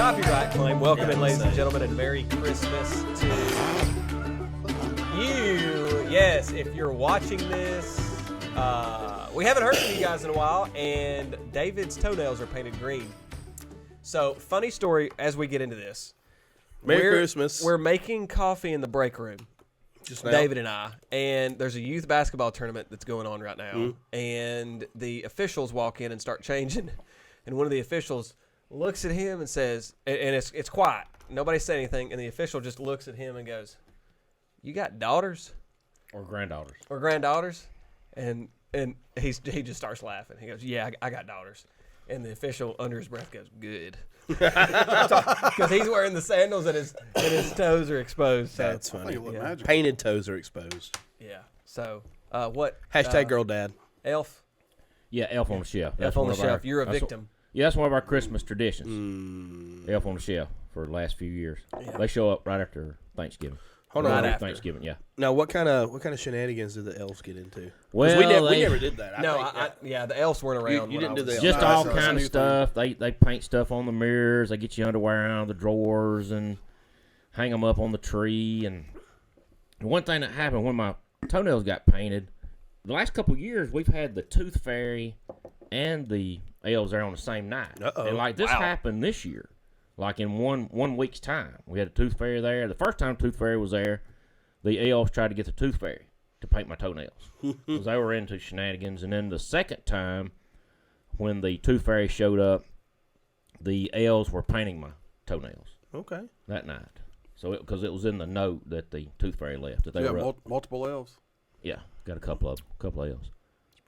copyright claim. Welcome in, ladies and gentlemen, and Merry Christmas to you. Yes, if you're watching this, we haven't heard from you guys in a while, and David's toenails are painted green. So, funny story as we get into this. Merry Christmas. We're making coffee in the break room. Just now. David and I, and there's a youth basketball tournament that's going on right now, and the officials walk in and start changing, and one of the officials looks at him and says, and it's quiet, nobody said anything, and the official just looks at him and goes, "You got daughters or granddaughters and he just starts laughing. He goes, "Yeah, I got daughters." And the official, under his breath, goes, "Good," because he's wearing the sandals and his toes are exposed. So. That's funny. Painted toes are exposed. Yeah. So, what? Hashtag girl dad. Elf. Yeah, elf on the shelf. Elf on the shelf. You're a victim. That's one of our Christmas traditions. Elf on the shelf for the last few years. Yeah. They show up right after Thanksgiving. Hold on. Right after Thanksgiving, yeah. Now, what kind of shenanigans did the elves get into? Well, we never did that. The elves weren't around. You didn't do the elves. Just all kind of stuff. They paint stuff on the mirrors. They get you underwear out of the drawers and hang them up on the tree. And one thing that happened when my toenails got painted, the last couple of years we've had the Tooth Fairy and the elves there on the same night. And this happened this year. Like in one week's time, we had a Tooth Fairy there. The first time Tooth Fairy was there, the elves tried to get the Tooth Fairy to paint my toenails because they were into shenanigans. And then the second time, when the Tooth Fairy showed up, the elves were painting my toenails. Okay. That night, so because it was in the note that the Tooth Fairy left that they were multiple elves. Yeah, got a couple of elves.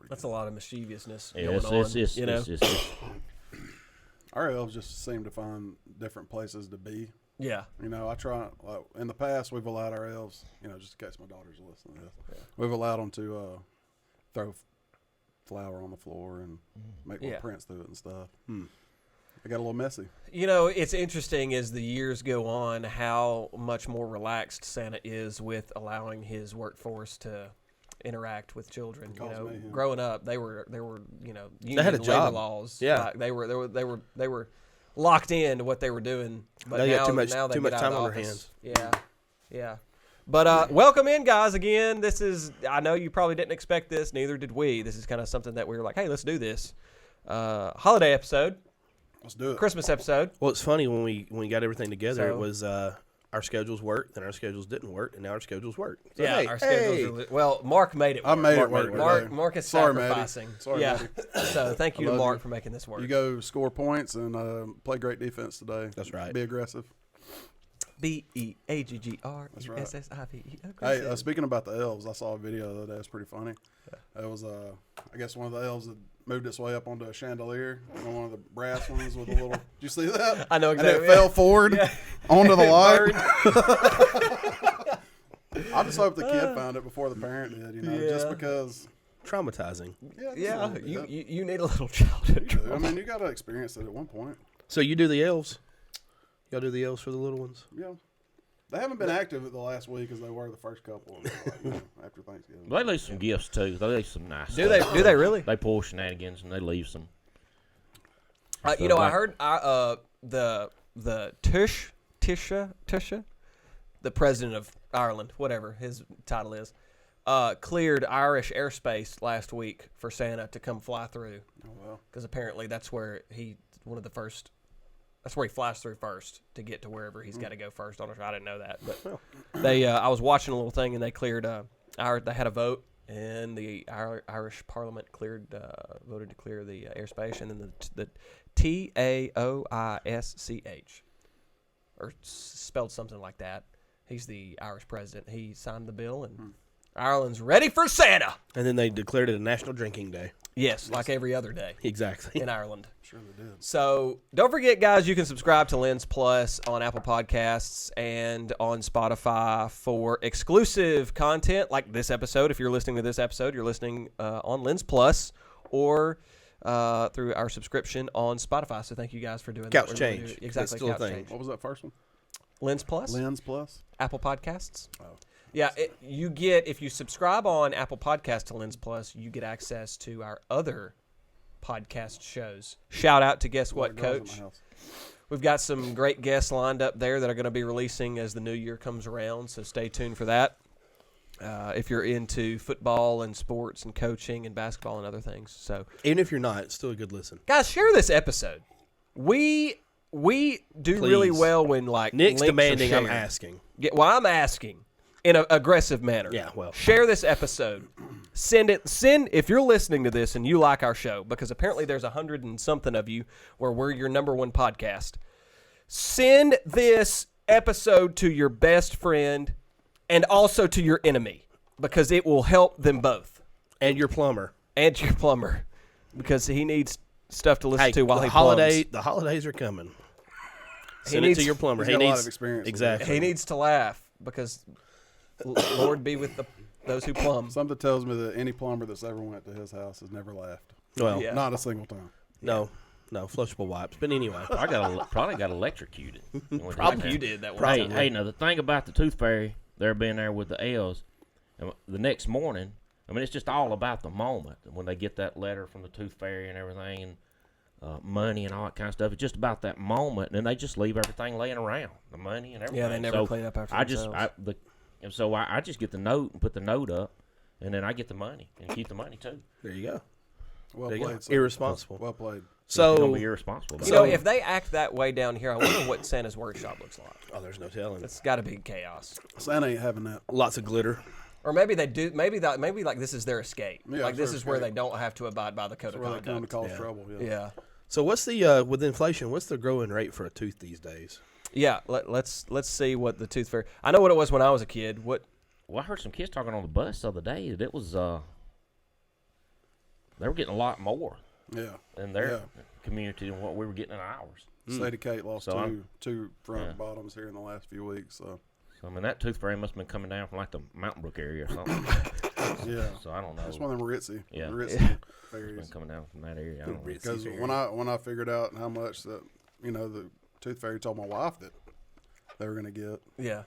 That's a lot of mischievousness Yeah, going on. It's Our elves just seem to find different places to be. Yeah. I try. In the past, we've allowed our elves, just in case my daughters are listening to this, we've allowed them to throw flour on the floor and make little prints through it and stuff. It got a little messy. It's interesting as the years go on how much more relaxed Santa is with allowing his workforce to interact with children. Growing up, they were union they had a job. labor laws. Yeah, like they were locked into what they were doing. But they now, got too much time on their hands. Yeah. But welcome in, guys. Again, I know you probably didn't expect this. Neither did we. This is kind of something that we were like, hey, let's do this. Holiday episode. Let's do it. Christmas episode. Well, it's funny when we got everything together. It was our schedules worked, then our schedules didn't work, and now our schedules work. So, our schedules. Well, Mark made it work. I made it work. Mark is Sorry, sacrificing. Sorry, Maddie. So thank you to Mark for making this work. You go score points and play great defense today. That's right. Be aggressive. BEAGGRESSIVE. Hey, speaking about the elves, I saw a video the other day. It's pretty funny. Yeah. It was, I guess, one of the elves that moved its way up onto a chandelier, one of the brass ones with a little. Did you see that? I know exactly. And it fell forward onto the light. I just hope the kid found it before the parent did. Just because. Traumatizing. Yeah. You need a little childhood trauma. I mean, you got to experience it at one point. So you do the elves. Y'all do the elves for the little ones? Yeah. They haven't been active the last week as they were the first couple after Thanksgiving. They leave some gifts too. They leave some nice. Do they really? They pull shenanigans and they leave some. I heard the Tisha, the president of Ireland, whatever his title is, cleared Irish airspace last week for Santa to come fly through. Oh well. Because apparently that's where That's where he flies through first to get to wherever he's got to go first. I didn't know that, but I was watching a little thing and they cleared. They had a vote and the Irish Parliament voted to clear the airspace, and then the TAOISCH, or spelled something like that. He's the Irish president. He signed the bill, and Ireland's ready for Santa. And then they declared it a national drinking day. Yes, like every other day. Exactly. In Ireland. Sure they did. So don't forget, guys, you can subscribe to Lens Plus on Apple Podcasts and on Spotify for exclusive content like this episode. If you're listening to this episode, you're listening on Lens Plus or through our subscription on Spotify. So thank you guys for doing Couch that. change. Exactly. Couch change. What was that first one? Lens Plus. Lens Plus. Apple Podcasts. Oh. Yeah, if you subscribe on Apple Podcasts to Lens Plus, you get access to our other podcast shows. Shout out to Guess What, Coach? We've got some great guests lined up there that are going to be releasing as the new year comes around, so stay tuned for that. If you're into football and sports and coaching and basketball and other things. So even if you're not, it's still a good listen. Guys, share this episode. We do really well when like Nick's links demanding. are I'm shared. asking. Yeah, well, I'm asking in an aggressive manner. Yeah, well. Share this episode. Send if you're listening to this and you like our show, because apparently there's 100 and something of you where we're your number one podcast. Send this episode to your best friend and also to your enemy, because it will help them both. And your plumber. Because he needs stuff to listen to while he plumbs. The holidays are coming. Send it to your plumber. He's got a lot of experience. Exactly. He needs to laugh because Lord be with those who plumb. Something tells me that any plumber that's ever went to his house has never laughed. Well, Yeah. Not a single time. no, flushable wipes. But anyway, Probably got electrocuted. Probably you did that one. Hey, now the thing about the Tooth Fairy, they're being there with the L's, and the next morning, I mean, it's just all about the moment when they get that letter from the Tooth Fairy and everything, and money and all that kind of stuff. It's just about that moment, and then they just leave everything laying around, the money and everything. Yeah, they never clean up after themselves. I just get the note and put the note up, and then I get the money and keep the money too. there you go. Well There you played. go. Sir. Irresponsible. Well played. Don't So, be irresponsible. You know, if they act that way down here, I wonder what Santa's workshop looks like. oh, there's no telling. It's got to be chaos. Santa ain't having that. Lots of glitter. Or maybe they do. Maybe like this is their escape. Yeah, like this it's is their where they escape. don't have to abide by the code That's of where they come to conduct. cause trouble. Yeah. Yeah, So what's the with inflation? What's the growing rate for a tooth these days? yeah. Let's see what the Tooth Fairy. I know what it was when I was a kid. What? Well, I heard some kids talking on the bus the other day that it was they were getting a lot more Yeah. in their community than what we were getting in ours. Sadie Kate lost So two front Yeah. bottoms here in the last few weeks. So So I mean, that Tooth Fairy must have been coming down from like the Mountain Brook area or something. yeah, So I don't know. it's one of them ritzy. Yeah. Ritzy It's been fairies. coming down from that area. I don't know. Because when I figured out how much that the Tooth Fairy told my wife that they were gonna get, Yeah.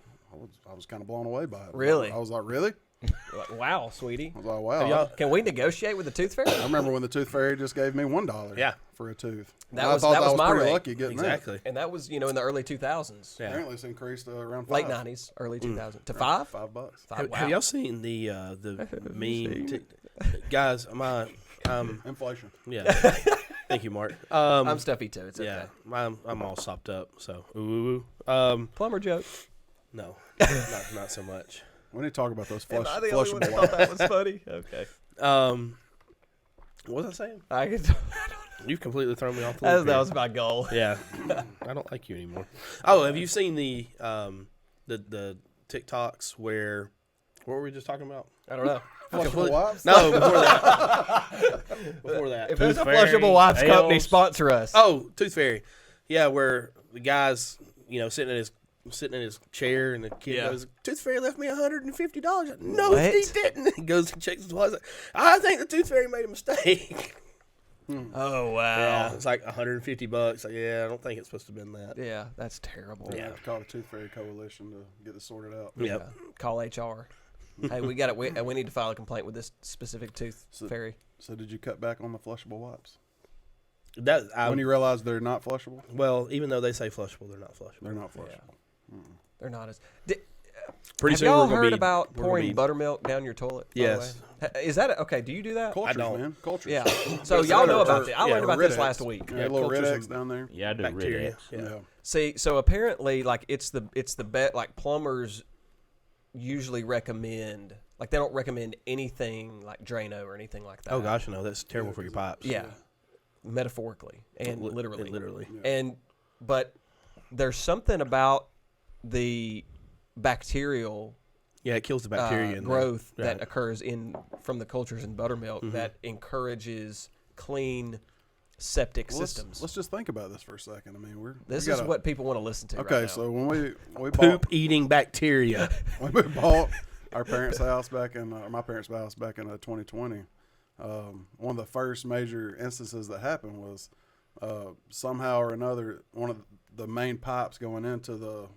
I was kind of blown away by it. Really? I was like, really? Like, wow, sweetie. I was like, wow. Can we negotiate with the Tooth Fairy? I remember when the Tooth Fairy just gave me $1. Yeah. For a tooth. That I was- thought that was my pretty rate. lucky getting Exactly. And that was, in the early 2000s. Yeah. Apparently, it's increased to around Late 5. 90s, early 2000s. To $5? $5. Have, Wow. have y'all seen the meme? Guys, Inflation. yeah. Thank you, Mark. I'm stuffy too. It's yeah, okay. I'm all sopped up. So ooh. Plumber joke. No, not so much. We need to talk about those Am I the only one that flushable thought wipes. that was funny? Okay. What was I saying? I could, You've completely thrown me off the that loop here. was my goal. Yeah, I don't like you anymore. Oh, have you seen the TikToks where? What were we just talking about? I don't know. Flushable wipes? No, before that. Before that. If there's a Tooth Fairy, flushable wipes company, L's. sponsor us. Oh, Tooth Fairy. Yeah, where the guy's sitting in his chair and the kid Yeah. goes, Tooth Fairy left me $150. No, What? he didn't. He goes and checks his wallet. I think the Tooth Fairy made a mistake. Oh, wow. Yeah, it's like $150. Like, yeah, I don't think it's supposed to have been that. Yeah, that's terrible. We have to call the Tooth Fairy Coalition to get this sorted out. Yep. Call HR. Hey, we got it. We need to file a complaint with this specific Tooth Fairy. So did you cut back on the flushable wipes? When When you realize they're not flushable? well, even though they say flushable, they're not flushable. They're not flushable. They're not as. Pretty Have soon y'all we're gonna heard be- about we're gonna pouring be- buttermilk down your toilet? by the Yes. way? Is that okay? Do you do that? Cultures, don't. man. Cultures. Yeah. So y'all know about this. I yeah, learned about this Rid-X. last week. Yeah, little cultures Rid-X and down there. Yeah, I do Bacteria. Rid-X. Yeah. See, so apparently, like it's the bet. Like plumbers usually recommend, like they don't recommend anything like Drano or anything like that. Oh gosh, no, that's terrible for your pipes. Yeah, metaphorically and literally. Literally. But there's something about the bacterial Yeah, it kills the bacteria in there. growth Right. that occurs from the cultures in buttermilk that encourages clean septic Well, systems. Let's just think about this for a second. I mean, This we is gotta- what people want to listen to. Okay, right now. so when we bought Poop eating bacteria. when we bought our parents' house back in my parents' house back in 2020, one of the first major instances that happened was somehow or another one of the main pipes going into the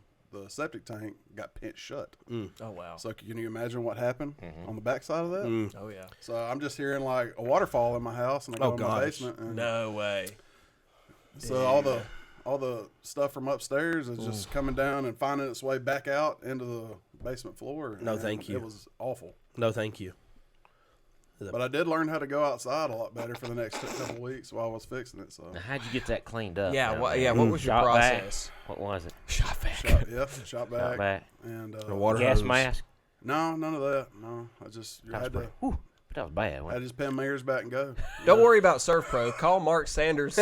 septic tank got pinched shut. Oh wow. So can you imagine what happened on the backside of that? Oh yeah. So I'm just hearing like a waterfall in my house, and I go Oh, in my gosh. basement, and No way. so all all the stuff from upstairs is just coming down and finding its way back out into the basement floor. No, thank you. It was awful. No, thank you. But I did learn how to go outside a lot better for the next couple of weeks while I was fixing it. So Now, how'd you get that cleaned up? Yeah, down what there? was your Shot back? process? What was it? Shot back. shot back. Shot back. And The water Gas hose. mask? no, none of that. No, I just had to. Whew, but that was bad. I Wasn't just pin my ears back and go. Don't worry about Surf Pro. Call Mark Sanders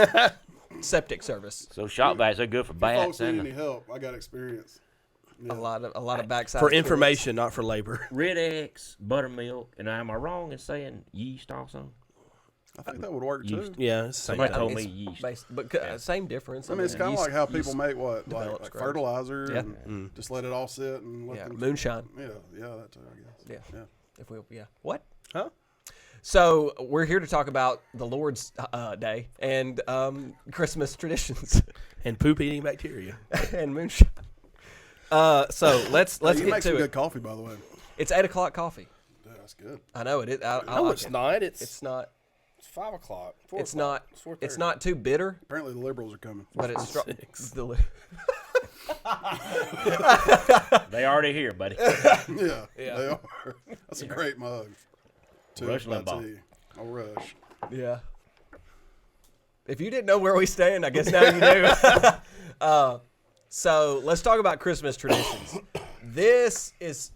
Septic Service. it? So shot bags are good for If bats. folks need And any help, I got experience. A lot of backside For experience. information, not for labor. Red X, buttermilk, and am I wrong in saying yeast also? I think that would work too. Yeast. Yeah, it's the same Somebody thing. told me yeast. But same difference. I mean, it's kind of like how people make what, develops like growth. fertilizer, Yeah. and just let it all sit and let Yeah, them. moonshine. Yeah, that too, I guess. Yeah. If we, what? Huh? So we're here to talk about the Lord's Day and Christmas traditions And poop eating bacteria. and moonshine. So let's Hey, you get make some to good it. coffee, by the way. It's 8:00 coffee. Yeah, that's good. I know it is. I No, like it's it. not. It's not. It's 5 o'clock. It's not. It's not too bitter, Apparently, the liberals are coming. but it's strong. Six. They already here, buddy. Yeah, Yeah. they are. That's a great mug. Rush By Limbaugh. tea. Oh, Rush. Yeah. If you didn't know where we stand, I guess now you do. So let's talk about Christmas traditions. This is,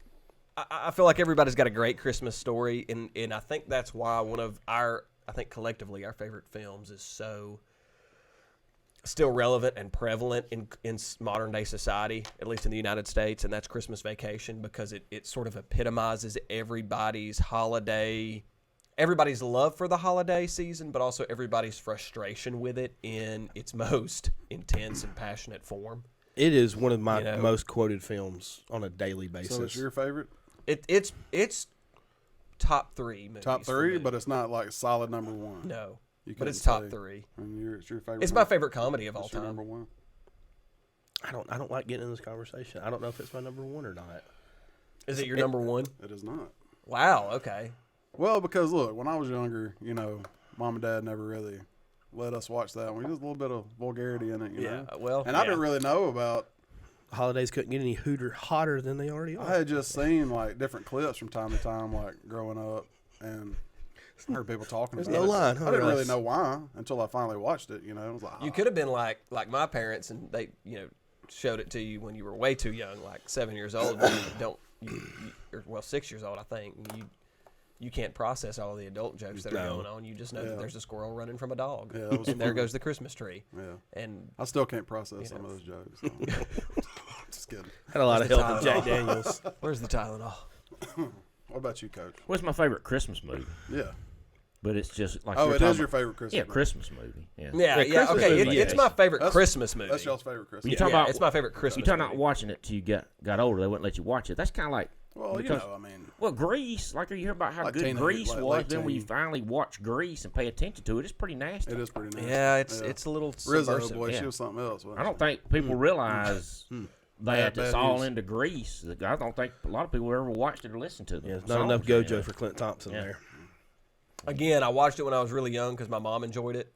I feel like everybody's got a great Christmas story, and I think that's why one of our, I think collectively our favorite films is so still relevant and prevalent in modern day society, at least in the United States, and that's Christmas Vacation, because it sort of epitomizes everybody's holiday, everybody's love for the holiday season, but also everybody's frustration with it in its most intense and passionate form. It is one of my You know. most quoted films on a daily basis. So it's your favorite? It's top 3 movies. Top for 3, me. but it's not like solid number 1. No, You but it's couldn't top say. 3. And it's your favorite. It's one? my favorite comedy of all It's your time. number 1. I don't like getting in this conversation. I don't know if it's my number 1 or not. Is it your number 1? It is not. Wow. Okay. Well, because look, when I was younger, mom and dad never really let us watch that one. There's a little bit of vulgarity in it, you know. Well, And I didn't really know about. Holidays couldn't get any hotter than they already I are. had just seen like different clips from time to time, like growing up, and I heard people talking There's about no it. line, huh, I didn't really Russ? know why until I finally watched it. I was like, you could have been like my parents, and they showed it to you when you were way too young, like 7 years old. And or 6 years old, I think. You can't process all of the adult jokes that are No. going on. You just know Yeah. that there's a squirrel running from a dog, Yeah, that was and there fun. goes the Christmas tree. Yeah, And I still can't process some of those jokes. So. Just kidding. Had a lot of Where's help the from Jack Tylenol? Daniels. where's the Tylenol? What about you, Coach? What's my favorite Christmas movie? Yeah. But it's just like Oh, you're it talking is your about- favorite Christmas. Yeah, movie. Christmas movie. Yeah. Yeah, yeah. Christmas Okay, movie, it's yes. my favorite That's- Christmas movie. That's y'all's favorite Christmas. You talk yeah, about- it's my favorite Christmas. You talking movie. about watching it till you got older. They wouldn't let you watch it. That's kind of like Well, because- I mean, well, Grease. Like you hear about how Like good teenage- Grease like was. late Then when you teen. finally watch Grease and pay attention to it, it's pretty nasty. it is pretty nice. Yeah, it's a little Rizzo, subversive. boy, yeah. she was something else. wasn't I don't she? think people realize that Bad it's all news. into Grease. I don't think a lot of people ever watched it or listened to them. Yeah, there's not enough Gojo for Clint Thompson Yeah. there. Again, I watched it when I was really young because my mom enjoyed it,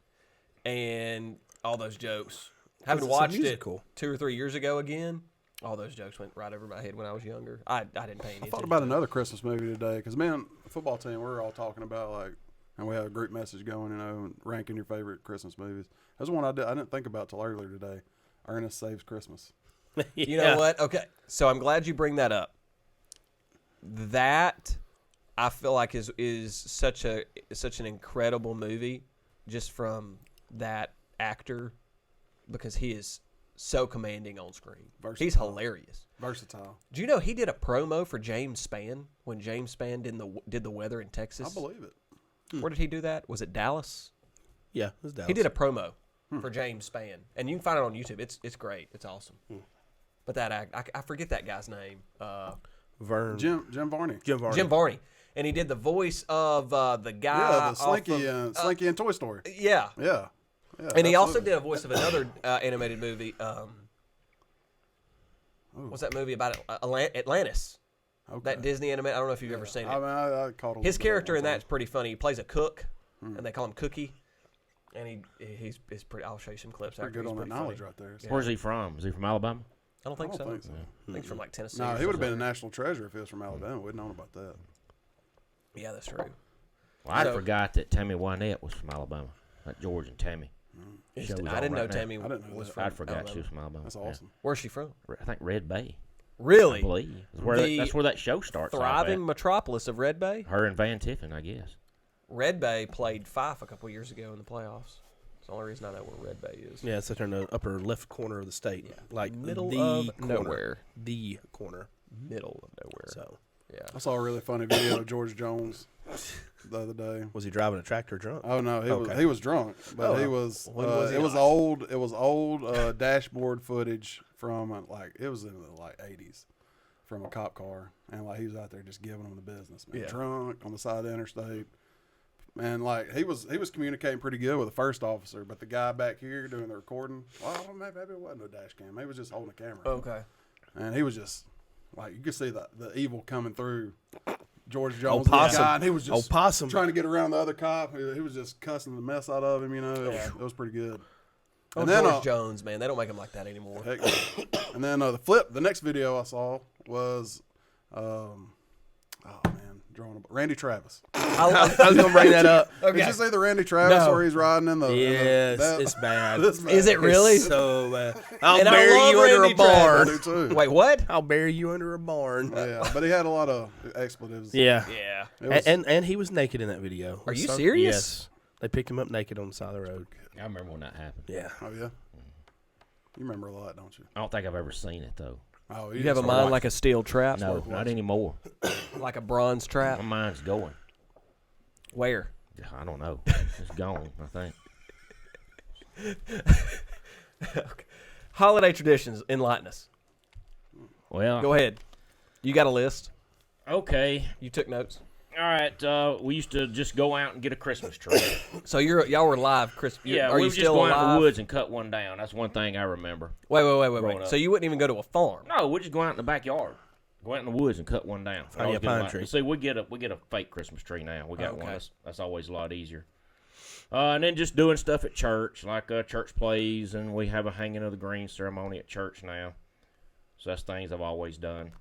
and all those jokes. Having It's a watched it musical. 2 or 3 years ago again, all those jokes went right over my head when I was younger. I didn't pay any I attention. thought about another Christmas movie today because, man, the football team, we were all talking about, like, and we had a group message going, and ranking your favorite Christmas movies. That's one I didn't think about till earlier today. Ernest Saves Christmas. You know what? Okay, so I'm glad you bring that up. That I feel like is such an incredible movie, just from that actor, because he is so commanding on screen. Versatile. He's hilarious. Versatile. Do you know he did a promo for James Spann when James Spann did the weather in Texas? I believe it. Where did he do that? Was it Dallas? Yeah, it was Dallas. He did a promo for James Spann, and you can find it on YouTube. It's great. It's awesome. But that act, I forget that guy's name. Vern. Jim Varney. Jim Varney. Jim Varney, and he did the voice of the guy. Yeah, the off Slinky, of- Slinky and Toy Story. yeah. Yeah. And he also absolutely. did a voice of another animated movie. What's that movie about? Atlantis. Okay. That Disney animated. I don't know if you've ever seen it. I mean, I caught a His little bit character of in one that's pretty funny. He plays a cook, and they call him Cookie. And he's pretty. I'll show you some clips. Pretty after. good He's on that pretty knowledge funny. right there. So. Where's he from? Is he from Alabama? I don't think so. Think so. I think he's from like Tennessee. No, or he would have been a something. national treasure if he was from Alabama. We'd known about that. Yeah, that's true. Well, I forgot that Tammy Wynette was from Alabama. Like George and Tammy. I didn't know Tammy I didn't know was that. from I forgot Alabama. she was from Alabama. That's Yeah. awesome. Where's she from? I think Red Bay. I Really? believe. That's where that show starts. Thriving metropolis of Red Bay? Her and Van Tiffin, I guess. Red Bay played Fife a couple years ago in the playoffs. It's the only reason I know where Red Bay is. Yeah, it's in the upper left corner of the state. Yeah. Like Middle the of corner. nowhere. The corner. Middle of nowhere. So, yeah. I saw a really funny video of George Jones the other day. was he driving a tractor drunk? Oh no, Okay. he was drunk, but he was. When was he it was not? old. It was old dashboard footage from it was in the 80s, from a cop car, and he was out there just giving them the business, man. Yeah. Drunk on the side of the interstate, and he was communicating pretty good with the first officer, but the guy back here doing the recording, well, maybe it wasn't a dash cam. He was just holding a camera, Okay. and he was just you could see the evil coming through. George Jones, possum. guy, and he was just possum. trying to get around the other cop. He was just cussing the mess out of him. It was pretty good. Oh, And then, George Jones, man. They don't make him like that anymore. heck, and then the next video I saw was, Randy Travis. I was going to bring that up. Okay. Did you see the Randy Travis No. where he's riding in the? Yes, it's bad. This Is it really? It's so bad. I'll And I bury love you under Randy a barn. I do too. Wait, what? I'll bury you under a barn. Yeah, but he had a lot of expletives. Yeah. Yeah. It was- And he was naked in that video. Are you Son- serious? Yes. They picked him up naked on the side of the road. I remember when that happened. Yeah. oh yeah, you remember a lot, don't you? I don't think I've ever seen it, though. Oh, You have a mind like a steel trap? No, not anymore. Like a bronze My trap? mind's going. Where? I don't know. It's gone, I think. Okay. Holiday traditions, enlighten us. Well, Go ahead. You got a list? okay. You took notes? All right. We used to just go out and get a Christmas tree. So y'all were live, Chris. Yeah, are we you would just still go out in alive? the woods and cut one down. That's one thing I remember. Wait. growing up. So you wouldn't even go to a farm? No, we just go out in the backyard. Go out in the woods and cut one down. Find you a pine tree. See, we get a fake Christmas tree now. We got Okay. one. That's always a lot easier. And then just doing stuff at church, like church plays, and we have a hanging of the green ceremony at church now. So that's things I've always done.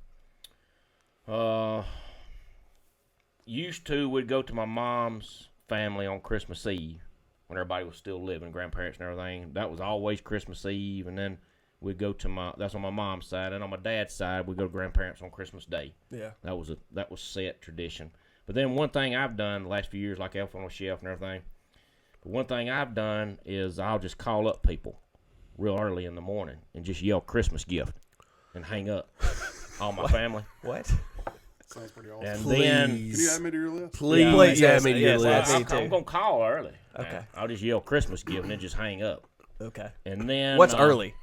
Used to, we'd go to my mom's family on Christmas Eve when everybody was still living, grandparents and everything. That was always Christmas Eve, and then we'd go to that's on my mom's side, and on my dad's side, we'd go to grandparents on Christmas Day. Yeah. That was set tradition. But then one thing I've done the last few years, like Elf on a Shelf and everything, but one thing I've done is I'll just call up people real early in the morning and just yell Christmas gift and hang up all my family. What? Sounds pretty awesome. And Please. then Can you add me to your list? Please, Please, add yes, me to your yes, list. me too. I'm going to call early. Okay. I'll just yell Christmas gift and then just hang up. Okay. And then What's early?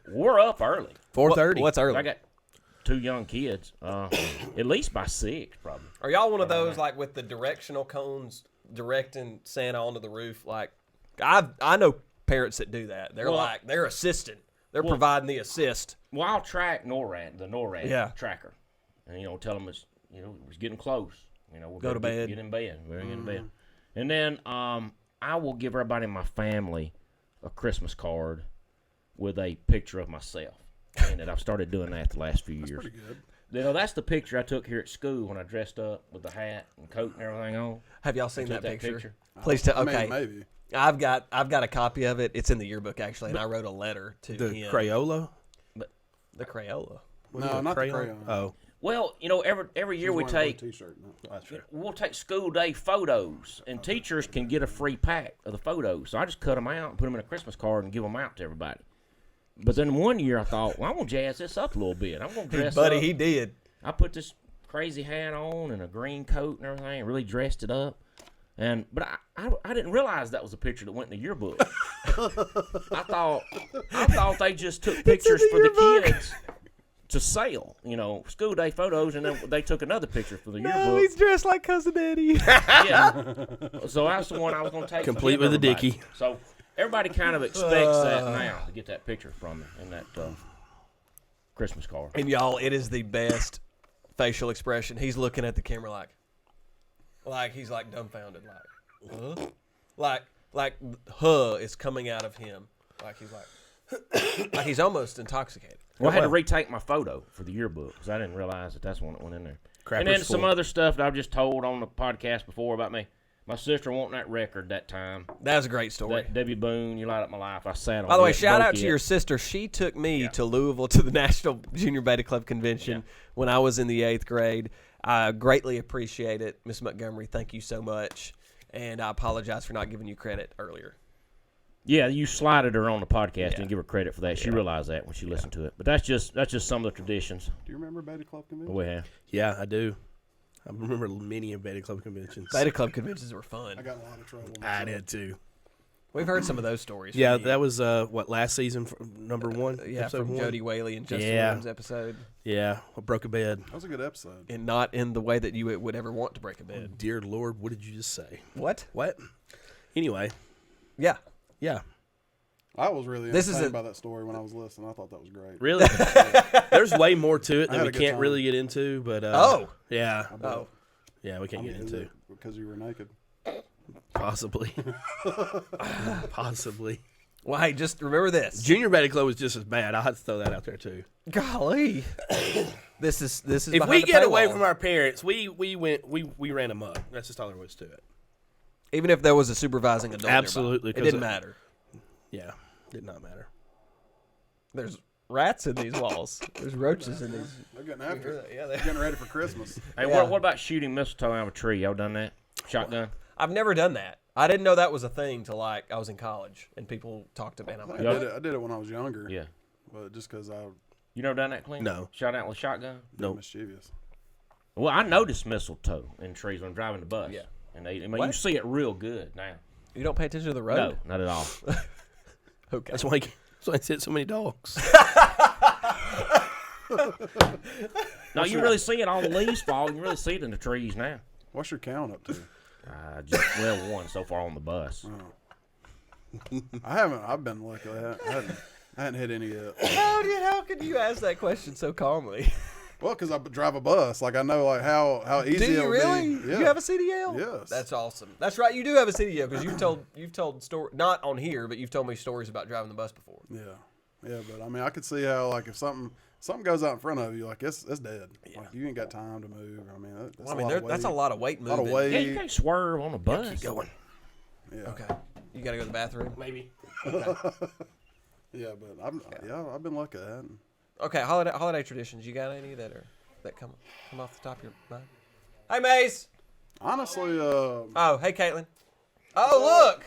We're up early. 4:30. What's early? I got 2 young kids. At least by 6, probably. Are y'all one of those like with the directional cones directing Santa onto the roof? Like, I know parents that do that. They're Well, they're assisting. They're providing the assist. Well, I'll track NORAD, the NORAD Yeah. tracker, and tell them it's getting close. We're Go to bed. Get in bed. We're getting in bed, and then I will give everybody in my family a Christmas card with a picture of myself in it. I've started doing that the last few years. Pretty good. That's the picture I took here at school when I dressed up with the hat and coat and everything on. Have y'all seen took that that picture? picture. Please tell. I mean, Okay. maybe. I've got a copy of it. It's in the yearbook actually, and I wrote a letter to The him. Crayola? The Crayola. No, not the crayon. Oh. Well, every year we She's wearing a take blue T-shirt. No. That's right. we'll take school day photos, and teachers can get a free pack of the photos. So I just cut them out and put them in a Christmas card and give them out to everybody. But then one year I thought, well, I'm going to jazz this up a little bit. I'm going to dress Buddy, up. he did. I put this crazy hat on and a green coat and everything, and really dressed it up. But I didn't realize that was a picture that went in the yearbook. I thought they just took pictures for the kids to sell, school day photos, and then they took another picture for the yearbook. dressed like Cousin Eddie. Yeah. So that's the one I was going to take. Complete to with a everybody. dickie. So everybody kind of expects that now to get that picture from me in that Christmas card. And y'all, it is the best facial expression. He's looking at the camera like he's like dumbfounded, like, huh? Like like huh is coming out of him. Like he's like he's almost intoxicated. Well, I had to retake my photo for the yearbook because I didn't realize that's one that went in there. Crapper's and then some full. other stuff that I've just told on the podcast before about me. My sister wanting that record that time. That was a great story. That Debbie Boone, you light up my life. I sat on By the way, it, shout broke out to it. your sister. She took me to Louisville to the National Junior Beta Club Convention when I was in the 8th grade. I greatly appreciate it. Miss Montgomery, thank you so much. And I apologize for not giving you credit earlier. Yeah, you slided her on the podcast and give her credit for that. She realized that when she listened to it. But that's just some of the traditions Do you remember Beta Club Convention? we have. Yeah, I do. I remember many of Beta Club conventions. Beta Club conventions were fun. I got in a lot of trouble. I did too. We've heard some of those stories. Yeah, from you. that was last season, number one. Yeah, episode from one. Jody Whaley and Justin Yeah. Williams episode. Yeah, I broke a bed. That was a good episode. And not in the way that you would ever want to break a bed. Dear Lord, what did you just say? What? What? Anyway, Yeah. yeah. I was really This is entertained a- by that story when I was listening. I thought that was great. Really? There's way more to it I that had we a good can't time. really get into, but Oh. yeah, Oh. yeah, we can't get Is into it because you were naked. possibly, possibly. Well, hey, just remember this. Junior Beta Club was just as bad. I had to throw that out there too. Golly. This is If behind we the get away paywall. from our parents, we ran them up. That's just all there was to it. Even if there was a supervising adult nearby, Absolutely, it 'cause didn't matter. Yeah, did not matter. There's rats in these walls. There's roaches in these. They're getting after it. Yeah, They're getting ready for Christmas. Hey, Yeah. what about shooting mistletoe out of a tree? Y'all done that? Shotgun? I've never done that. I didn't know that was a thing till like I was in college and people talked about it. I'm like, I did it when I was younger. Yeah. But just because I You never done that, Clint? No. Shot out with a shotgun? was Nope. mischievous. Well, I noticed mistletoe in trees when I'm driving the bus. Yeah. And I mean, What? you see it real good now. you don't pay attention to the road? No, not at all. Okay. That's why I hit so many dogs. No, you really see it on the leaves fall. You really see it in the trees now. What's your count up to? Just one so far on the bus. I haven't. I've been lucky. I hadn't hit any yet. How could you ask that question so calmly? Well, because I drive a bus. Like I know like how easy Do it you would really? be. Yeah. You have a CDL? Yes. That's awesome. That's right. You do have a CDL because you've told story not on here, but you've told me stories about driving the bus before. Yeah. Yeah, but I mean, I could see how like if something goes out in front of you, like it's dead. Yeah. Like you ain't got time to move. I mean, that's Well, I a mean, lot of that's a weight. lot of weight A lot moving. of weight. Yeah, you can't swerve on a bus. Keep going. Yeah. Okay. You got to go to the bathroom. Maybe. Yeah, but I've been lucky at that. Okay. Holiday traditions. You got any that come off the top of your mind? Hey, Maze. Honestly, Oh, hey, Caitlin. Oh, look.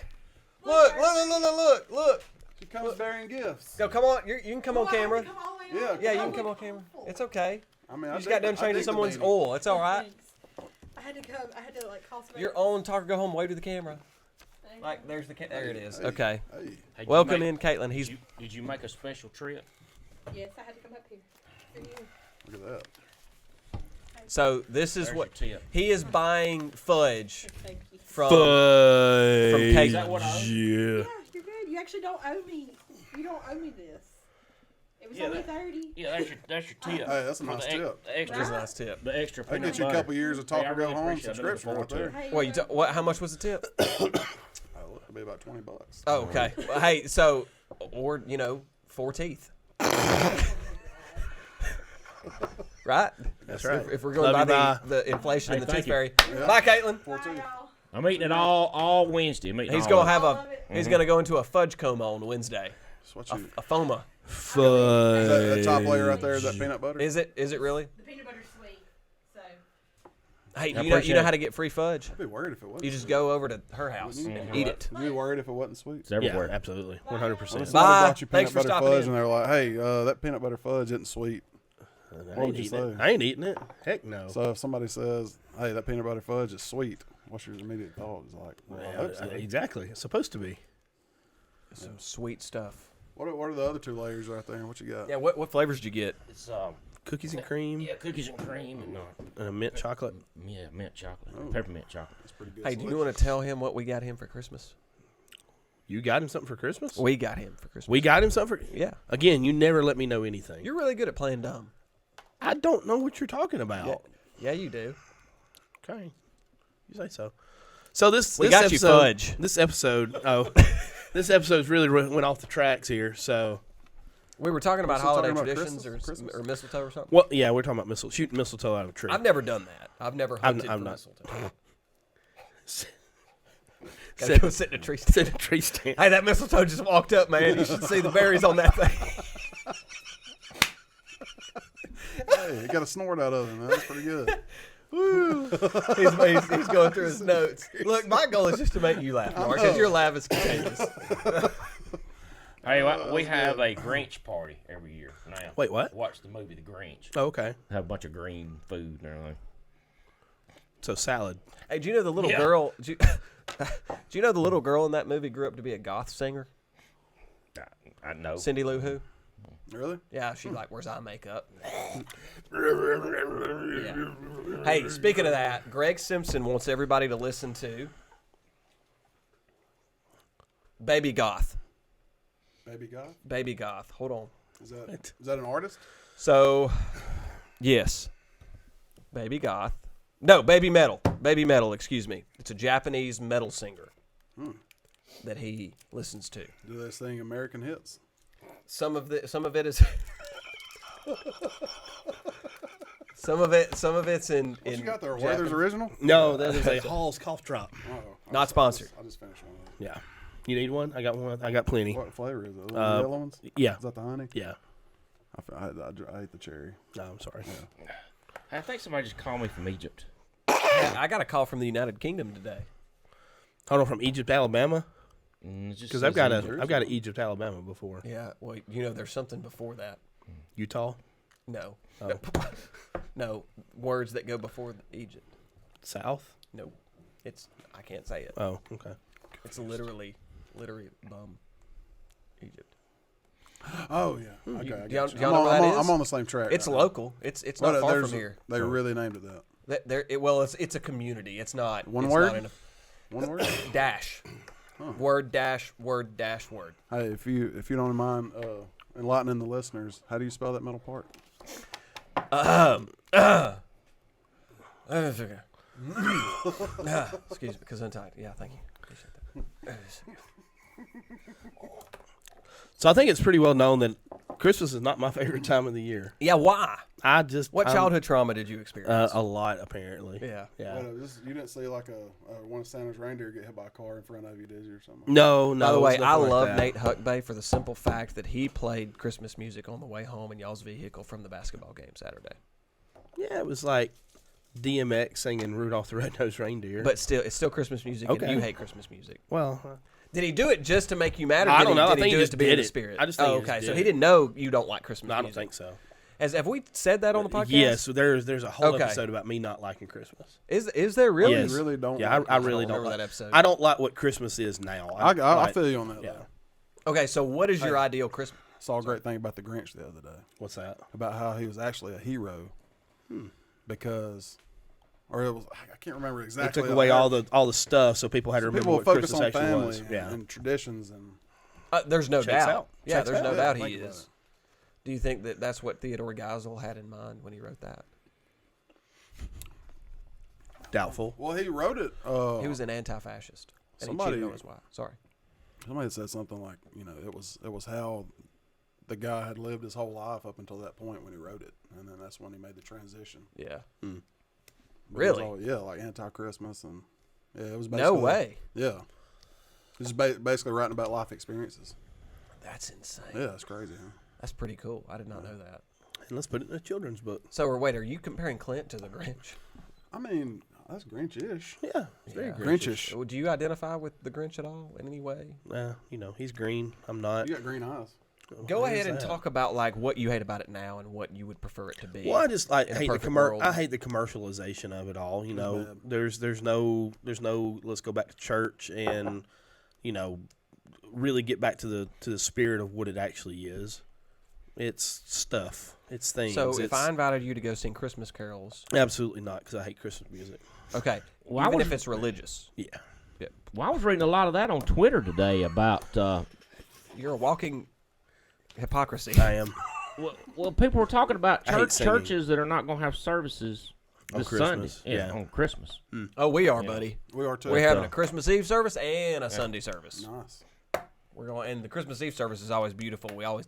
she comes bearing gifts. Go, come on. You can come on camera. Yeah, Yeah, you can come on camera. It's okay. I mean, You just got done changing someone's oil. It's all right. I had to like call somebody. You're on talk or go home. Wave to the camera. Like there's the there it is. Okay. Hey, Hey, did Welcome you in, Caitlin. He's Did you make a special trip? Yes, I had to come up here. For you. look at that. so this is There's what your tip. he is buying fudge Thank you. from Fudge. Kate. Is that what I owe? Yeah. Yeah, you're good. You actually don't owe me. You don't owe me this. It was Yeah, only that- 30. Yeah, that's your tip. Hey, that's a For nice the tip. The extra, That's a nice tip. the extra That peanut gets you a butter. couple years of talk Hey, I or go really home appreciate it. I look subscription right forward to there. it. Hey, Well, what? How much was the tip? It'll be about $20. Oh, okay. Well, hey, so or 4 teeth. Right. That's right. If we're going Love by you, the inflation Hey, in the thank tooth you. fairy. Bye, Caitlin. Bye, y'all. I'm eating it all Wednesday. I'm eating He's all gonna of it. have All a. of it. He's gonna go into a fudge coma on Wednesday. That's what you. A foma. Fudge. Is that top layer right there? Is that peanut butter? Is it? Is it really? The peanut butter's sweet. So. Hey, I you know appreciate how it. to get free fudge? I'd be worried if it wasn't. You just go over to her house Mhm. and eat it. I'd be worried if it wasn't sweet. It's everywhere. Yeah, absolutely. When 100%. somebody Bye. brought you Thanks peanut for butter stopping fudge in. and they're like, "Hey, that peanut butter fudge isn't sweet." I What ain't would you eating it. say? I ain't eating it. Heck no. So if somebody says, "Hey, that peanut butter fudge is sweet," what's your immediate thought? Is like, well, I hope so. Exactly. It's supposed to be. Some sweet stuff. What are the other 2 layers right there? What you got? Yeah. What flavors did you get? It's Cookies and cream yeah, cookies and cream and and a mint chocolate. yeah, mint chocolate, Oh. peppermint chocolate. That's pretty good. Hey, do you want to tell him what we got him for Christmas? You got him something for Christmas? We got him for Christmas. We got him something for... Yeah. Again, you never let me know anything. You're really good at playing dumb. I don't know what you're talking about. Yeah, you do. Okay. You say so. So this got you episode, fudge. This episode's really went off the tracks here. So We were talking about We're still holiday talking about traditions Christmas? or mistletoe or something. well, yeah, we're talking about shooting mistletoe out of a tree. I've never done that. I've never hunted I'm for not. mistletoe. Sit- Gotta go sit in a tree stand. Sit in a tree stand. Hey, that mistletoe just walked up, man. You should see the berries on that thing. Hey, you got a snort out of him, man. That's pretty good. He's going through his notes. Look, my goal is just to make you laugh, Mark, because your laugh is contagious. Hey, we have a Grinch party every year now. Wait, what? Watch the movie The Grinch. Oh, okay. Have a bunch of green food and everything. So salad. Hey, do you know the little girl? Do you know the little girl in that movie grew up to be a goth singer? I know. Cindy Lou Who? Really? Yeah, she like wears eye makeup. Yeah. Hey, speaking of that, Greg Simpson wants everybody to listen to Baby Goth. Baby Goth? Baby Goth. Hold on. Is that an artist? So, yes. Baby Goth. No, Baby Metal. Baby Metal, excuse me. It's a Japanese metal singer that he listens to. Do they sing American hits? Some of it is some of it's in What you got there? Japan- Werther's Original? No, that is a Hall's cough drop. Not sponsored. I just finished one of those. Yeah. You need one? I got one. I got plenty. What flavor is it? The yellow ones? Yeah. Is that the honey? Yeah. I ate the cherry. No, I'm sorry. I think somebody just called me from Egypt. I got a call from the United Kingdom today. Hold on, from Egypt, Alabama? Because I've got a. a Egypt, Alabama before. Yeah, well, you know, there's something before that. Utah? No. Oh. No, words that go before Egypt. South? No. I can't say it. Oh, okay. It's literally bum. Egypt. Oh yeah. Okay. I y'all- got you. y'all know where that is? I'm on the same track. It's right now. local. It's not But far there's from here. They really named it that. Well, it's a community. It's not One it's word? Not in One word. a dash. Word dash word dash word. Hey, if you don't mind enlightening the listeners, how do you spell that middle part? Excuse me, because I'm tired. Yeah, thank you. Appreciate that. So I think it's pretty well known that Christmas is not my favorite time of the year. Yeah, why? What Childhood trauma did you experience? A lot, apparently. Yeah. Yeah. You didn't see like one of Santa's reindeer get hit by a car in front of you, did you, or something? No. By the it was way, I nothing like love that. Nate Huckbay for the simple fact that he played Christmas music on the way home in y'all's vehicle from the basketball game Saturday. Yeah, it was like DMX singing Rudolph the Red-Nosed Reindeer. But still, it's still Christmas music, Okay. and you hate Christmas music. well, Did he do it just to make you mad, or I did don't he, know. I did think he he do it just to be in did the it. spirit? I just think he okay, just so did he it. didn't know you don't like Christmas no, I don't music. think so. Have we said that on the podcast? Yes, there's a whole Okay. episode about me not liking Christmas. Is there really? Yes. You really don't. Yeah, like I it. really remember don't that like episode. I don't like what Christmas is now. I feel you on that. Yeah. Though. Okay, so what is your ideal Christmas? Saw a great thing about the Grinch the other day What's that? about how he was actually a hero because, or it was I can't remember They exactly. took away all the stuff, so people had to remember people what focus Christmas on actually family was. Yeah. and traditions and. There's no Checks doubt. out. Yeah, Checks there's out. no Yeah, doubt think he about is. it. Do you think that that's what Theodore Geisel had in mind when he wrote that? Doubtful. Well, he wrote it. He was an anti-fascist, and he Somebody- cheated on his wife. Sorry. Somebody said something like, it was how the guy had lived his whole life up until that point when he wrote it, and then that's when he made the transition. Yeah. But it Really? was all, yeah, like anti-Christmas and it was No basically, way. Yeah, it's basically writing about life experiences. That's insane. Yeah, it's crazy. Huh? That's pretty cool. I did not know that. And let's put it in a children's book. So, wait, are you comparing Clint to the Grinch? I mean, that's Grinch-ish. Yeah, it's very Yeah. Grinchish. Grinchish. Do you identify with the Grinch at all in any way? He's green. I'm not. You got green eyes. Go What ahead is and that? talk about like what you hate about it now and what you would prefer it to be. Well, I just like in a hate the perfect world. I hate the commercialization of it all. bad. There's no let's go back to church and really get back to the spirit of what it actually is. It's stuff. It's things. So if I invited you to go sing Christmas carols, absolutely not, because I hate Christmas music. okay, Well, even if it's religious, Yeah. Well, I was reading a lot of that on Twitter today about. you're a walking hypocrisy. I am. Well, people were talking about I hate singing. churches that are not going to have services This Christmas. Sunday. Yeah, Yeah. on Christmas. Oh, we are, Yeah. buddy. We are too. We're having a Christmas Eve service and a Yeah. Sunday service. Nice. We're going, and the Christmas Eve service is always beautiful. We always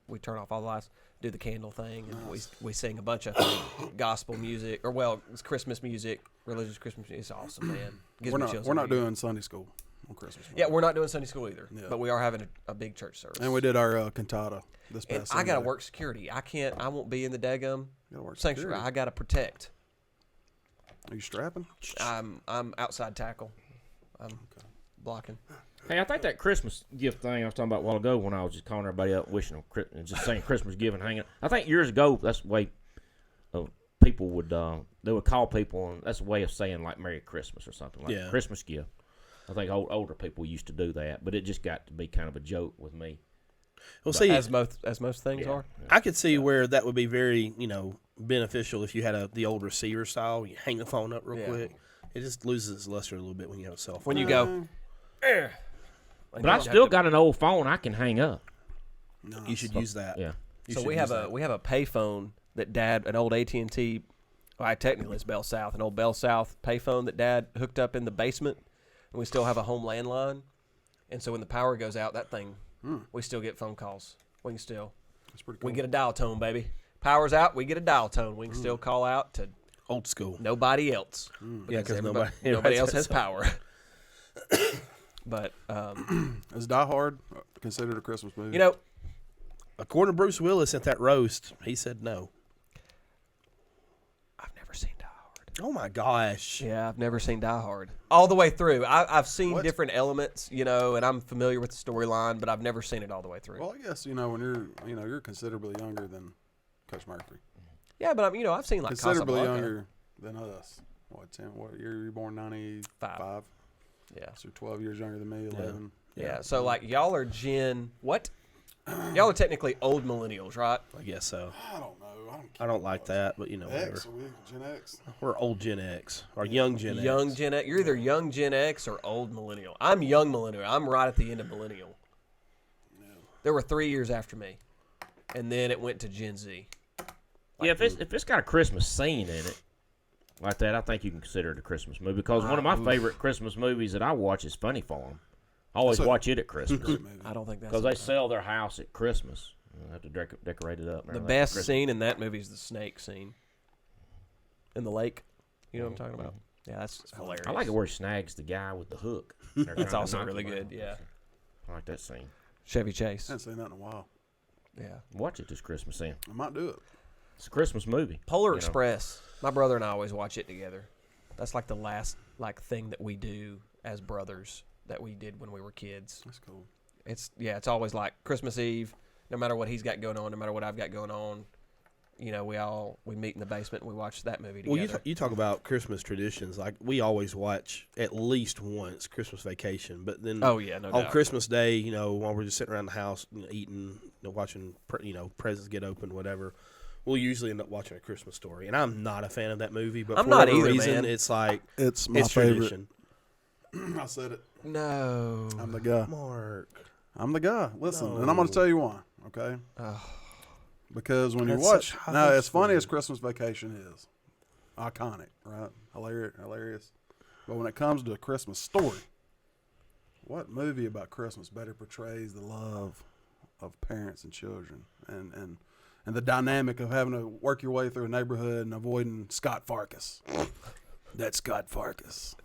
we turn off all the lights, do the candle thing, and we sing a bunch of gospel music, or it's Christmas music, religious Christmas music. It's awesome, man. Gives me chills We're not every year. doing Sunday school on Christmas. Yeah, we're not doing Sunday school either, Yeah. but we are having a big church service. And we did our cantata this And past I gotta Sunday. work security. I won't be in the daggum You gotta work sanctuary. security. I gotta protect. Are you strapping? I'm outside tackle. I'm blocking. Hey, I think that Christmas gift thing I was talking about a while ago when I was just calling everybody up, wishing them, and just saying Christmas gift and hanging. I think years ago that's the way people would they would call people, and that's a way of saying like Merry Christmas or something like Christmas gift. I think older people used to do that, but it just got to be kind of a joke with me. Well, see, As most things are. I could see where that would be very, beneficial if you had the old receiver style. You hang the phone up real quick. It just loses its luster a little bit when you have a cell phone. When you go, But I still got an old phone I can hang up. Nice. You should use that. Yeah. You so should we use have that. a payphone that Dad, an old AT&T, technically it's Bell South, an old Bell South payphone that Dad hooked up in the basement, and we still have a home landline. And so when the power goes out, that thing, we still get phone calls. We can still, That's pretty cool. we get a dial tone, baby. Power's out, we get a dial tone. We can still call out to Old school. nobody else. Yeah, 'cause nobody nobody else has has power. But Is Die Hard considered a Christmas movie? According to Bruce Willis at that roast, he said no. I've never seen Die Hard. Oh my gosh. Yeah, I've never seen Die Hard all the way through. I've seen What? different elements, and I'm familiar with the storyline, but I've never seen it all the way through. Well, I guess when you're considerably younger than Coach Murphree. Yeah, but I've seen like Considerably Casablanca. younger than us. What year were you born? 95. Yeah. So you're 12 years younger than me. 11. Yeah. So like y'all are Gen what? Y'all are technically old millennials, right? I guess so. I don't know. I don't like that, but whatever. X. Are we Gen X? We're old Gen X or young Gen X. Young Gen X. You're either young Gen X or old millennial. I'm young millennial. I'm right at the end of millennial. There were 3 years after me, and then it went to Gen Z. Yeah, if it's got a Christmas scene in it like that, I think you can consider it a Christmas movie. Because one of my favorite Christmas movies that I watch is Funny Farm. I always watch it at Christmas I don't think that's because they sell their house at Christmas. They have to decorate it up. the best scene in that movie is the snake scene in the lake. You know what I'm talking about? Yeah, that's hilarious. I like it where he snags the guy with the hook. That's also really good. Yeah, I like that scene. Chevy Chase. I haven't seen that in a while. Yeah. Watch it this Christmas then. I might do it. It's a Christmas movie. Polar Express. My brother and I always watch it together. That's like the last thing that we do as brothers that we did when we were kids. That's cool. It's always like Christmas Eve. No matter what he's got going on, no matter what I've got going on, we meet in the basement and we watch that movie together. Well, you talk about Christmas traditions. Like we always watch at least once Christmas Vacation, but then oh yeah, no on doubt. Christmas Day, while we're just sitting around the house, eating, watching, presents get opened, whatever. We'll usually end up watching A Christmas Story, and I'm not a fan of that movie. But I'm for not whatever either, reason, man. it's like It's my it's favorite. tradition. I said it. No. I'm the guy. Mark, I'm the guy. Listen, No. and I'm going to tell you why. Okay. Because when you That's watch, such high now as funny school. as Christmas Vacation is, iconic, right? Hilarious. But when it comes to A Christmas Story, what movie about Christmas better portrays the love of parents and children and the dynamic of having to work your way through a neighborhood and avoiding Scott Farkas? That's Scott Farkas,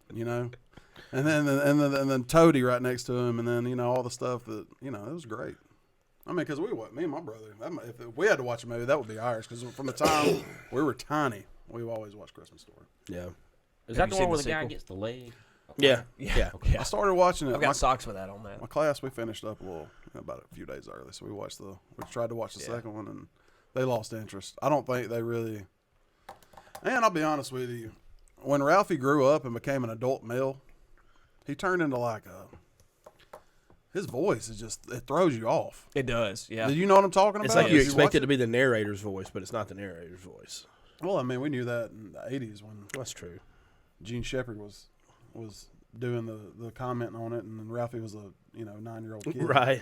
And then Toady right next to him, and then all the stuff that it was great. I mean, because me and my brother, if we had to watch a movie, that would be ours. Because from the time we were tiny, we've always watched Christmas Story. yeah, Is Have that you the one seen where the the guy sequel? gets the leg? yeah. Yeah. I started watching it. I've got socks with that on that. My class, we finished up about a few days early, so we tried to watch the second one, and they lost interest. I don't think they really. And I'll be honest with you, when Ralphie grew up and became an adult male, he turned into his voice is it throws you off. It does, yeah. Do you know what I'm talking about? It's like Did you watch expect it to be the narrator's voice, but it's not the narrator's voice. Well, I mean, we knew that in the '80s when That's true. Gene Shepard was doing the commenting on it, and then Ralphie was a 9-year-old kid. Right.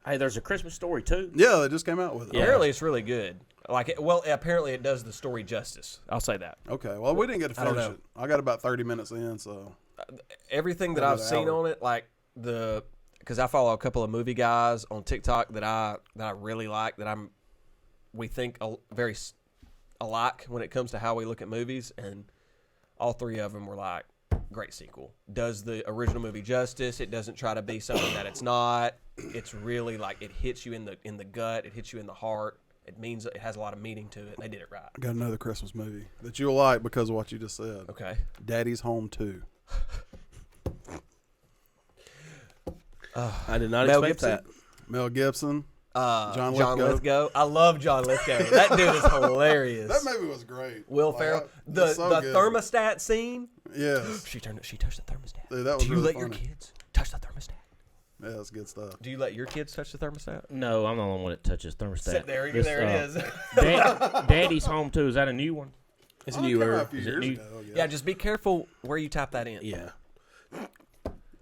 Hey, there's a Christmas Story too. Yeah, they just came out with it. Apparently, it's really good. Apparently it does the story justice. I'll say that. Okay. Well, we didn't get to I don't finish know. it. I got about 30 minutes in, so. Everything that Maybe I've an seen hour. on it, like because I follow a couple of movie guys on TikTok that I really like, we think very alike when it comes to how we look at movies, and all three of them were like, great sequel. Does the original movie justice? It doesn't try to be something that it's not. It's really like it hits you in the gut. It hits you in the heart. It means it has a lot of meaning to it. And they did it right. I got another Christmas movie that you'll like because of what you just said. Okay. Daddy's Home 2. I did not Mel expect Gibson? that. Mel Gibson. John Lithgow. Lithgow. I love John Lithgow. That dude is hilarious. That movie was great. Will Like, Ferrell. it's so The good. thermostat scene. Yes. She touched the thermostat. Dude, that was Do you really let your funny. kids touch the thermostat? Yeah, that's good stuff. Do you let your kids touch the thermostat? No, I'm the only one that touches thermostat. Sit there. This, There it is. Daddy's Home 2, is that a new one? It's Oh, it came out newer. a few Is it years new? ago, Yeah, just be careful where you type that in. Yeah.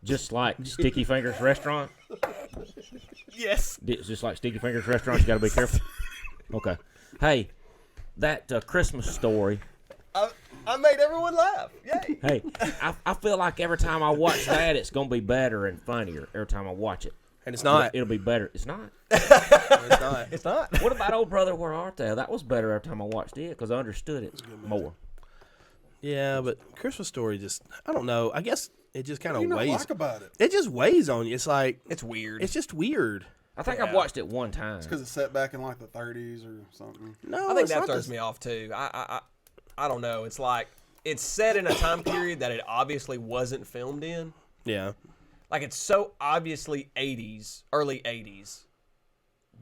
Just like Sticky Fingers Restaurant? Yes. It's just like Sticky Fingers Restaurant, you got to be careful. Okay. Hey, that Christmas story. I made everyone laugh. Yay. Hey, I feel like every time I watch that, it's going to be better and funnier every time I watch it. And it's not. It'll be better. It's not. It's not. It's not. What about Old Brother, Where Art Thou? That was better every time I watched it because I understood it more. Yeah, but Christmas Story just, I don't know. I guess it just kind What do of you not weighs. like about it? It just weighs on you. It's like, It's weird. it's just weird. I think Yeah. I've watched it one time. Because it's set back in like the 30s or something. No, I think it's that not throws the- me off too. I don't know. It's like it's set in a time period that it obviously wasn't filmed in. Yeah. Like it's so obviously 80s, early 80s,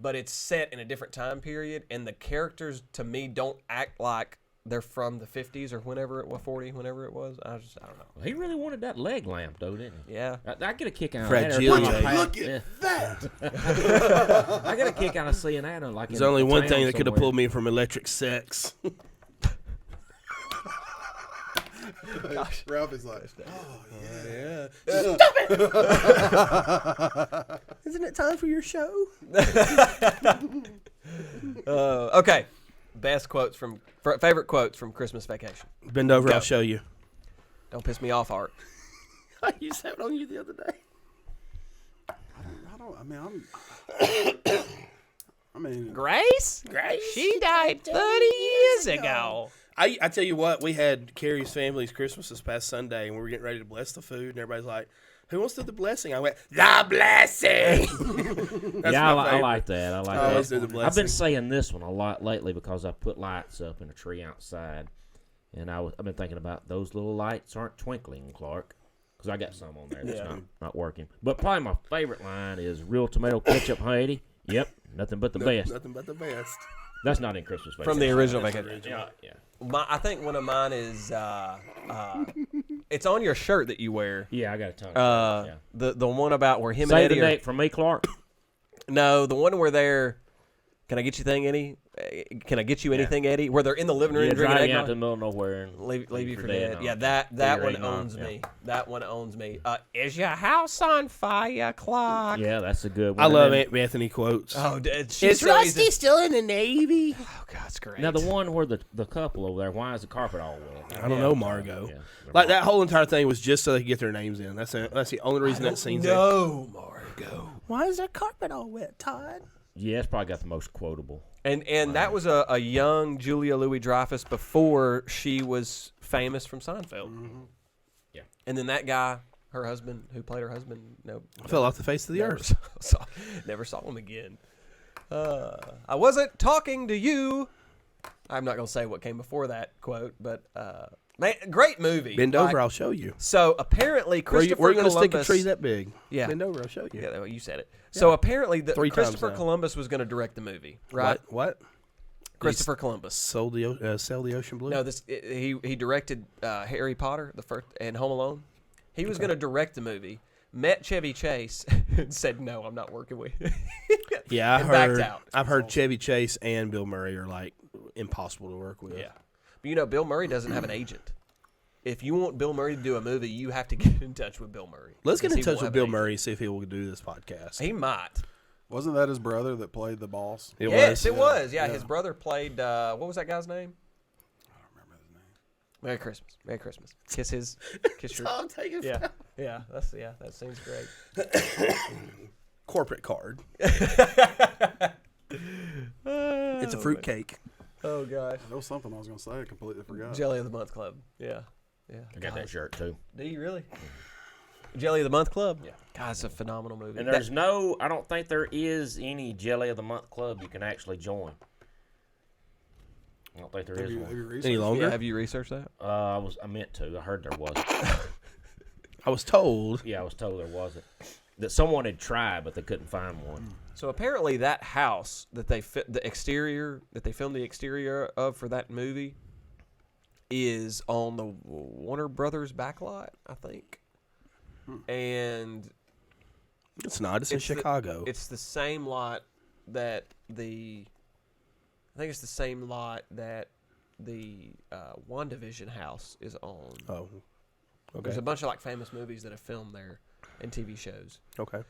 but it's set in a different time period, and the characters to me don't act like they're from the 50s or whenever it was 40, whenever it was. I don't know. He really wanted that leg lamp, though, didn't he? Yeah. I get a kick out of that. every Fragile. time I- Look at yeah. that! I get a kick out of seeing that. Like There's in only a one town thing that could have somewhere. pulled me from electric sex. Ralphie's like, oh, yeah. Isn't it time for your show? Okay. Best quotes from favorite quotes from Christmas Vacation. Bend over, Go. I'll show you. Don't piss me off, Art. I used to have it on you the other day. I mean, Grace? She died 30 years ago. I tell you what, we had Carrie's family's Christmas this past Sunday, and we were getting ready to bless the food, and everybody's like, who wants to do the blessing? I went, the blessing! That's Yeah, my I favorite. like that. I like I always that. do the I've been blessing. saying this one a lot lately because I put lights up in a tree outside, and I've been thinking about those little lights aren't twinkling, Clark, because I got some on there that's not working. But probably my favorite line is real tomato ketchup, Haiti. Yep, nothing but the best. Nothing but the best. That's not in Christmas Vacation. From the original That's Vacation. original. Yeah. I think one of mine is it's on your shirt that you wear. Yeah, I got a ton. Yeah. The one about where him Save and the Eddie are, date from me, Clark. no, the one where they're can I get you thing Eddie? Can I get you anything, Eddie? Where they're in the living room Yeah, drinking driving out eggnog. to the middle of nowhere and Leave you for dead dead. and Yeah, all. that Your one eggnog, owns yeah. me. That one owns me. Is your house on fire, Clark? Yeah, that's a good one. I And love then- Aunt Bethany quotes. Oh, she's Is so Rusty easy. still in the Navy? Oh, God, it's great. Now the one where the couple over there, why is the carpet all wet? I don't know, Margot. Yeah. Like that whole entire thing was just so they could get their names in. That's the only reason that scene's there. No, Margot. Why is that carpet all wet, Todd? Yeah, it's probably got the most quotable. And that was a young Julia Louis-Dreyfus before she was famous from Seinfeld. Yeah. And then that guy, her husband, who played her husband, Fell off the face of the never earth. never saw him again. I wasn't talking to you. I'm not going to say what came before that quote, but man, great movie. Bend over, I'll show you. So apparently, Where Christopher you going to stick a Columbus- tree that big? Yeah. Bend over, I'll show you. Yeah, well, you said it. So apparently, 3 times Christopher now. Columbus was going to direct the movie, right? What? Christopher Columbus. Sold the Sail the Ocean Blue? No, he directed Harry Potter the first and Home Alone. He was going to direct the movie. Met Chevy Chase and said, "No, I'm not working with you." Yeah, and backed out. I've heard Chevy Chase and Bill Murray are like impossible to work with. Yeah, but Bill Murray doesn't have an agent. If you want Bill Murray to do a movie, you have to get in touch with Bill Murray. Let's get because in he touch won't with have Bill an agent. Murray, see if he will do this podcast. He might. Wasn't that his brother that played the boss? It Yes, was. it was. Yeah, Yeah. his brother played. What was that guy's name? I don't remember his name. Merry Christmas. Merry Christmas. Kiss your. I'll take it. Yeah, that seems great. Corporate card. It's a fruit cake. Oh gosh. There was something I was going to say. I completely forgot. Jelly of the Month Club. Yeah. I got that shirt too. Do you really? Jelly of the Month Club. Yeah. God, it's a phenomenal movie. And there's no, I don't think there is any Jelly of the Month club you can actually join. I don't think there Have is you one. researched Any it? longer? Yeah, have you researched that? I meant to. I heard there was. I was told. Yeah, I was told there wasn't. That someone had tried, but they couldn't find one. So apparently, that house that they filmed the exterior of for that movie is on the Warner Brothers backlot, I think. And It's not. It's in Chicago. it's the same lot that the WandaVision house is on. Oh. Okay. There's a bunch of like famous movies that have filmed there and TV shows. Okay.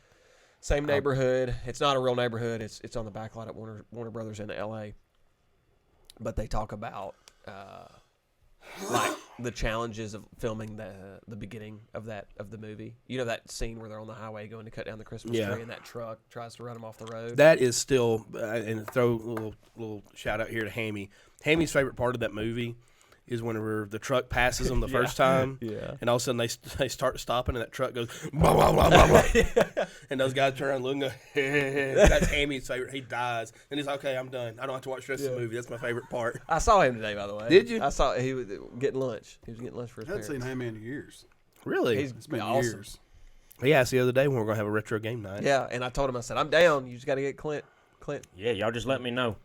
Same neighborhood. It's not a real neighborhood. It's on the backlot at Warner Brothers in L.A. But they talk about like the challenges of filming the beginning of the movie. You know that scene where they're on the highway going to cut down the Christmas Yeah. tree and that truck tries to run them off the road. That is still, and throw a little shout out here to Hammy. Hammy's favorite part of that movie is whenever the truck passes them the first time, and all of a sudden they start stopping, and that truck goes blah blah blah blah blah, and those guys turn around and look. That's Hammy's favorite. He dies, and he's like, "Okay, I'm done. I don't have to watch the rest of the movie. That's my favorite part." I saw him today, by the way. Did you? I saw he was getting lunch. He was getting lunch for his I hadn't parents. seen Hammy in years. Really? It's been awesome. years. Yeah, it's the other day when we're gonna have a retro game night. Yeah, and I told him, I said, I'm down. You just got to get Clint. Yeah, y'all just let me know.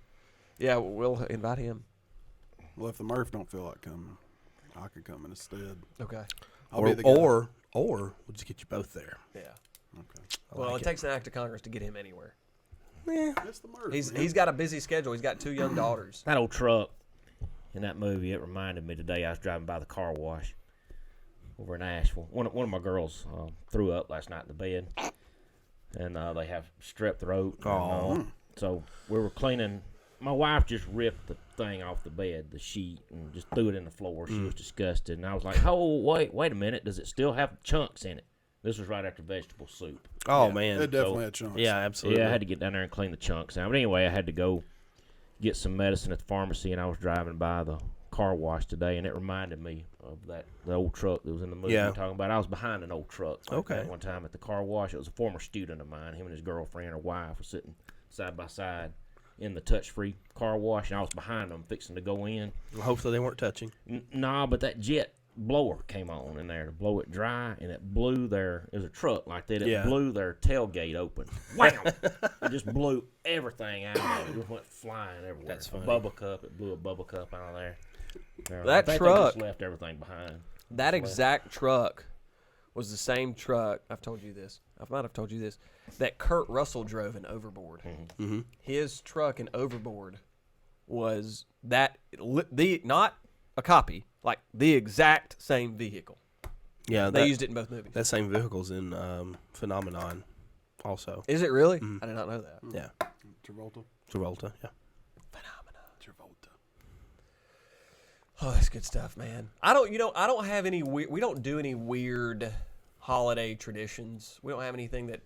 Yeah, we'll invite him. Well, if the Murph don't feel like coming, I could come instead. Okay. I'll be the guy. Or we'll just get you both there. Yeah. Okay. Well, like it takes an act of Congress to get him anywhere. It's the Murph. man. He's got a busy schedule. He's got 2 young daughters. That old truck in that movie, it reminded me today. I was driving by the car wash over in Asheville. One of my girls threw up last night in the bed, and they have strep throat. And, so we were cleaning. My wife just ripped the thing off the bed, the sheet, and just threw it in the floor. She was disgusted. And I was like, oh, wait a minute. Does it still have chunks in it? This was right after vegetable soup. Oh man, It definitely had chunks. yeah, absolutely. Yeah, I had to get down there and clean the chunks out. But anyway, I had to go get some medicine at the pharmacy, and I was driving by the car wash today, and it reminded me of the old truck that was in the movie Yeah. we're talking about. I was behind an old truck like Okay. that one time at the car wash. It was a former student of mine. Him and his girlfriend or wife were sitting side by side in the touch-free car wash, and I was behind them fixing to go in. Hopefully they weren't touching. Nah, but that jet blower came on in there to blow it dry, and it blew it was a truck like that. It Yeah. blew their tailgate open. Wham! It just blew everything out of it. It just went flying everywhere. That's funny. Bubble cup. It blew a bubble cup out of there. That I think they truck- just left everything behind. That exact truck was the same truck. I might have told you this. That Kurt Russell drove in Overboard. Mm-hmm. His truck in Overboard was not a copy, like the exact same vehicle. Yeah, They used it in both movies. that same vehicle's in Phenomenon, also. Is it really? I did not know that. Yeah, Travolta. Travolta. Yeah. Travolta. Oh, that's good stuff, man. I don't have any we don't do any weird holiday traditions. We don't have anything that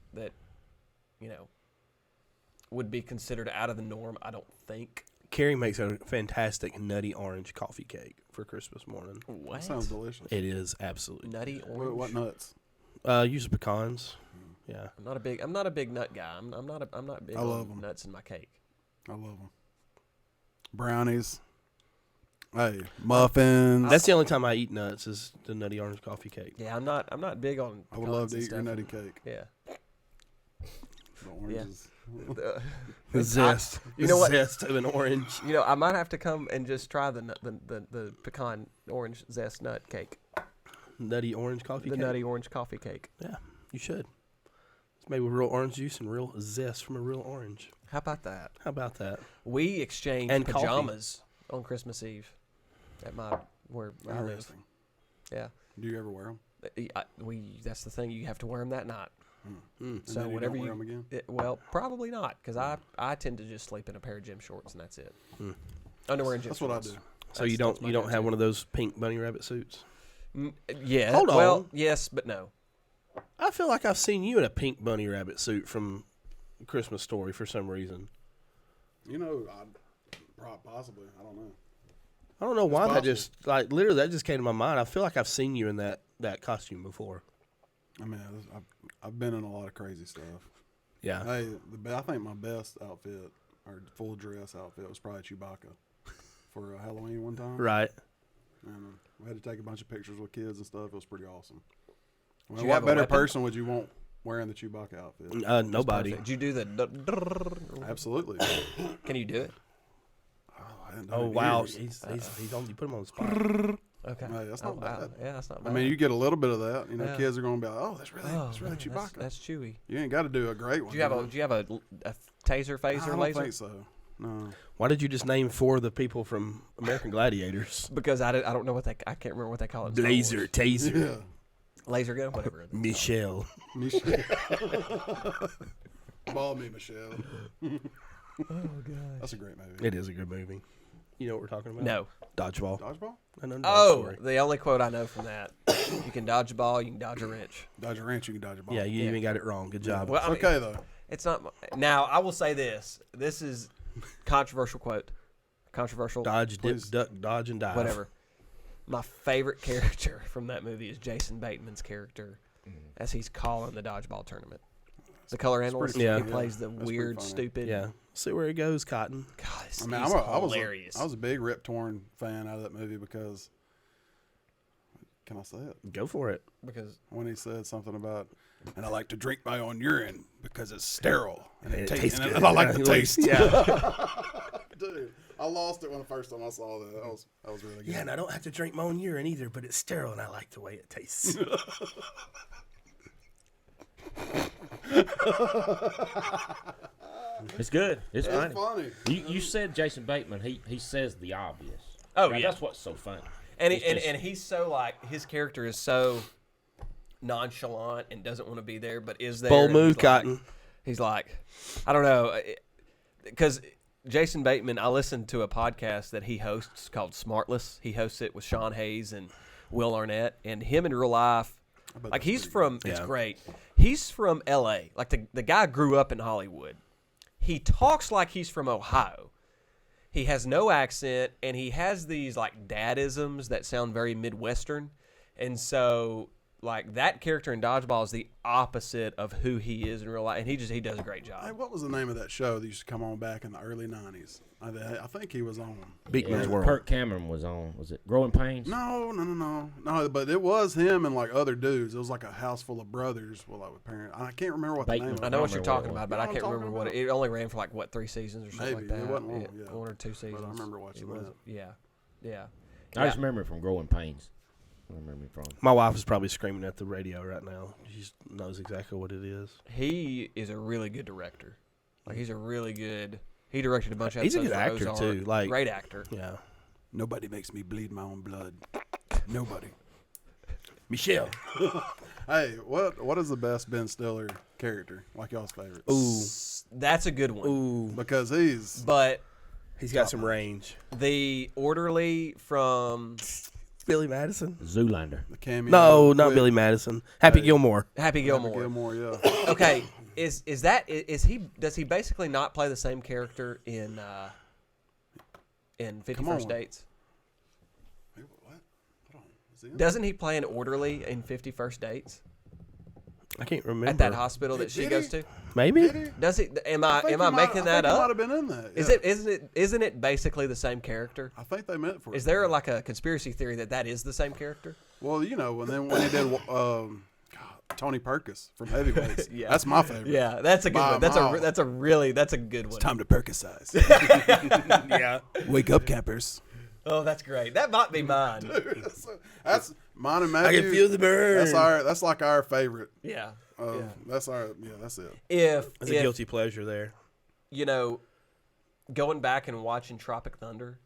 would be considered out of the norm, I don't think. Carrie makes a fantastic nutty orange coffee cake for Christmas morning. What? That sounds delicious. It is absolutely. Nutty orange. What nuts? Use the pecans. Yeah. I'm not a big nut guy. I'm not big I love on 'em. nuts in my cake. I love them. Brownies. Hey, muffins. That's the only time I eat nuts is the nutty orange coffee cake. Yeah, I'm not big on. I would love pecans to and eat your stuff. nutty cake. Yeah. The oranges. The zest. You know what? Zest of an orange. I might have to come and just try the pecan orange zest nut cake. Nutty orange coffee The cake. nutty orange coffee cake. Yeah, you should. It's made with real orange juice and real zest from a real orange. How about that? How about that? We exchanged And coffee. pajamas on Christmas Eve at where I live. Interesting. Yeah. Do you ever wear them? That's the thing. You have to wear them that night. So then whenever don't you, wear 'em again? well, probably not, because I tend to just sleep in a pair of gym shorts and that's it. Underwear and gym That's shorts. what I do. So you don't have one of those pink bunny rabbit suits? Yeah. Hold Well, on. yes, but no. I feel like I've seen you in a pink bunny rabbit suit from Christmas Story for some reason. You know, possibly. I don't know. I don't know why that possible. just literally that just came to my mind. I feel like I've seen you in that costume before. I mean, I've been in a lot of crazy stuff. Yeah. Hey, I think my best outfit or full dress outfit was probably Chewbacca for Halloween one time. Right. And we had to take a bunch of pictures with kids and stuff. It was pretty awesome. I Did mean, you have what a better weapon? person would you want wearing the Chewbacca outfit? Nobody. Did you do the? Absolutely. Can you do it? I hadn't done it Oh in wow. years. He's on. You put him on the spot. Okay. Hey, that's not wow. bad. Yeah, that's not I bad. mean, you get a little bit of that. You know, Yeah. kids are going to be like, "Oh, that's really man, Chewbacca." That's chewy. You ain't got to do a great one. Do you have a taser, phaser, I don't laser? think so. No. Why did you just name 4 of the people from American Gladiators? Because I don't know I can't remember what they call it. in Star Blazer, Wars. taser, Yeah. Laser gun, whatever. Michelle. Michelle. Ball me, Michelle. Oh god. That's a great movie. It is a good movie. You know what we're talking about? No. Dodgeball. Dodgeball? I know Dodge Oh, Story. the only quote I know from that: "You can dodge a ball, you can dodge a wrench." Dodge a wrench, you can dodge a ball. Yeah, you Yeah. even got it wrong. Good job. Well, It's I mean, okay, though. It's not. Now I will say this: this is controversial quote. Controversial. Dodge, dip, Please. duck, dodge, and dive. Whatever. My favorite character from that movie is Jason Bateman's character, as he's calling the dodgeball tournament. The color analyst. pretty He funny. plays the That's weird, pretty funny. stupid. Yeah. See where it goes, Cotton. God, I mean, he's I hilarious. was a big Rip Torn fan out of that movie because, can I say it? Go for it. because When he said something about, and I like to drink my own urine because it's sterile and And it it tastes and good. I like the taste. Yeah. Dude, I lost it when the first time I saw that. That was really good. Yeah, and I don't have to drink my own urine either, but it's sterile, and I like the way it tastes. It's good. It's It's funny. funny. You said Jason Bateman. He says the obvious. Oh, Right? yeah. That's what's so funny. and It's and, just- and he's so like his character is so nonchalant and doesn't want to be there, but is there. Bold and move, he's like- Cotton. He's like, I don't know, because Jason Bateman. I listened to a podcast that he hosts called Smartless. He hosts it with Sean Hayes and Will Arnett, and him in real life. bet Like that's he's pretty from, good. it's Yeah. great. He's from L.A. Like the guy grew up in Hollywood. He talks like he's from Ohio. He has no accent, and he has these like dadisms that sound very Midwestern. And so, like that character in Dodgeball is the opposite of who he is in real life, and he does a great Hey, job. what was the name of that show that used to come on back in the early '90s? I think he was on. Big Man's World. Kirk Cameron was on. Was it Growing Pains? No. But it was him and like other dudes. It was like a house full of brothers, well, like with parents. I can't remember what the Bateman. name of I it know I what don't you're remember talking what it about, but was. I You can't know what I'm remember what talking it only ran for like what 3 seasons or something Maybe. like that. It wasn't long, yeah. 1 or 2 seasons. I remember watching It was- that. Yeah. I just remember it from Growing Pains. I remember it from. My wife is probably screaming at the radio right now. She knows exactly what it is. He is a really good director. Like he's a really good. He directed a bunch of He's a episodes good for actor, Ozark. too, like- Great actor. Yeah. Nobody makes me bleed my own blood. Nobody. Michelle. Hey, what is the best Ben Stiller character? Like y'all's favorite? Ooh. That's a good one. Ooh. Because he's But He's got some range. the orderly from Billy Madison? Zoolander. the cameo. No, not with Billy Madison. Happy Hey. Gilmore. Happy Happy Gilmore. Gilmore, yeah. Okay, is he does he basically not play the same character in 50 Come First on. Dates? Wait, what? Hold on. Is he in? Doesn't he play an orderly in 50 First Dates I can't remember. at that hospital that she Did goes he? to? Maybe? Did he? Does he? Am I I think making that He might up? have been in that. Is yeah. it isn't it basically the same character? I think they meant for it. Is there like a conspiracy theory that is the same character? Well, you know, when he did Tony Perkis from Heavyweights. Yeah. That's my favorite. Yeah, that's a good By one. That's mile. that's a good one. It's time to Perkisize. Yeah. Wake up, campers. Oh, that's great. That might be mine. That's mine and I Matthew. can feel the burn. That's like our favorite. Yeah. That's that's it. If That's a guilty pleasure there. you know, going back and watching Tropic Thunder,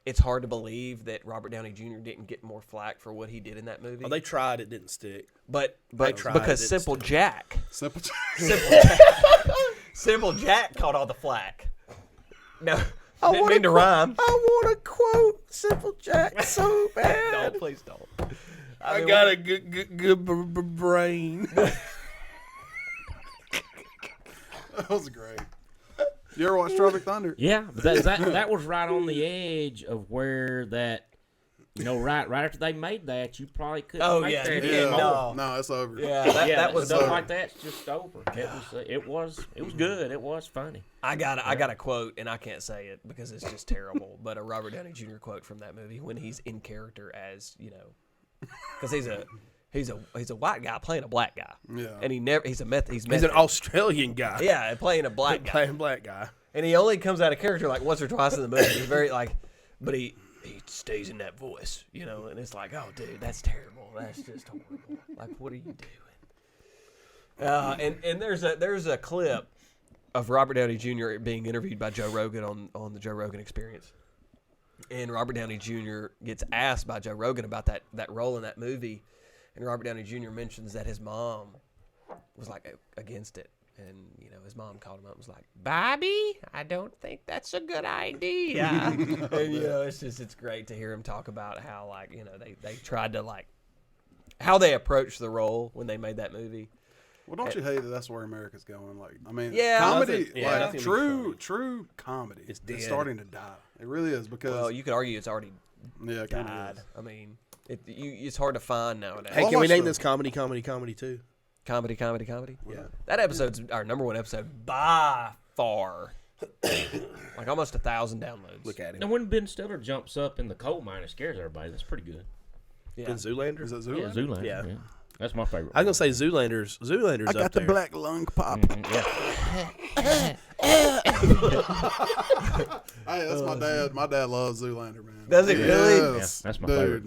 it's hard to believe that Robert Downey Jr. didn't get more flack for what he did in that movie. Oh, they tried. It didn't stick. But tried, because it didn't Simple stick. Jack, Simple. Simple Jack caught all the flack. No, didn't mean to rhyme. I want to quote Simple Jack so bad. No, please don't. I got a good brain. That was great. You ever watch Tropic Thunder? Yeah, but that was right on the edge of where that, right after they made that, you probably couldn't make that anymore. No, it's over. Yeah, that was stuff like that's just over. It was good. It was funny. I got a quote, and I can't say it because it's just terrible. But a Robert Downey Jr. quote from that movie when he's in character as because he's a white guy playing a black guy. Yeah. And he's an Australian guy. Yeah, playing a black guy. Playing black guy. And he only comes out of character like once or twice in the movie. He's very but he stays in that voice, and it's like, oh, dude, that's terrible. That's just horrible. Like, what are you doing? And there's a clip of Robert Downey Jr. being interviewed by Joe Rogan on the Joe Rogan Experience. And Robert Downey Jr. gets asked by Joe Rogan about that role in that movie. And Robert Downey Jr. mentions that his mom was like against it. And, his mom called him up and was like, Bobby, I don't think that's a good idea. And, it's great to hear him talk about how, they tried to, how they approached the role when they made that movie. Well, don't you hate that that's where America's going? Yeah, comedy, true comedy. It's starting to die. It really is because. Well, you could argue it's already died. I mean, it's hard to find nowadays. Hey, can we name this comedy too? Comedy. Yeah. That episode's our number one episode by far. Almost 1,000 downloads. Look at him. And when Ben Stiller jumps up in the coal mine and scares everybody, that's pretty good. Yeah. In Zoolander? Is that Zoolander? Yeah, Zoolander. Yeah. That's my favorite. I was going to say Zoolander's I got up the there. black lung pop. Yeah. Hey, that's my dad. My dad loves Zoolander, man. Does he really? Yes, Yeah, that's my dude. favorite.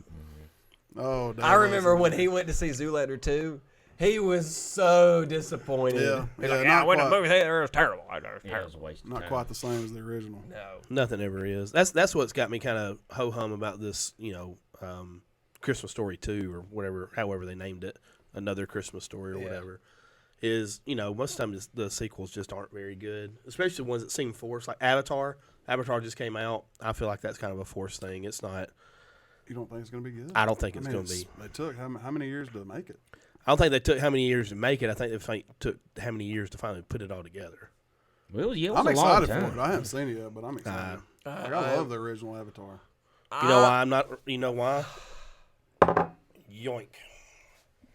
Oh, Dad I remember loves when Zoolander. he went to see Zoolander 2, he was so disappointed. Yeah, He's yeah, like, not I went to quite. movie theater, it was terrible. It was Yeah, it terrible. was a waste of Not time. quite the same as the original. No. Nothing ever is. That's what's got me kind of ho-hum about this, Christmas Story 2 or whatever, however they named it, Another Christmas Story or whatever, is, most of the time the sequels just aren't very good, especially the ones that seem forced, like Avatar. Avatar just came out. I feel like that's kind of a forced thing. It's not. You don't think it's going to be good? I don't think it's going to be. They took how many years to make it? I don't think they took how many years to make it. I think they took how many years to finally put it all together. Well, it was I'm a long excited time. for it. I haven't seen it yet, but I'm excited. I love the original Avatar. You know why I'm not? You know why? Yoink.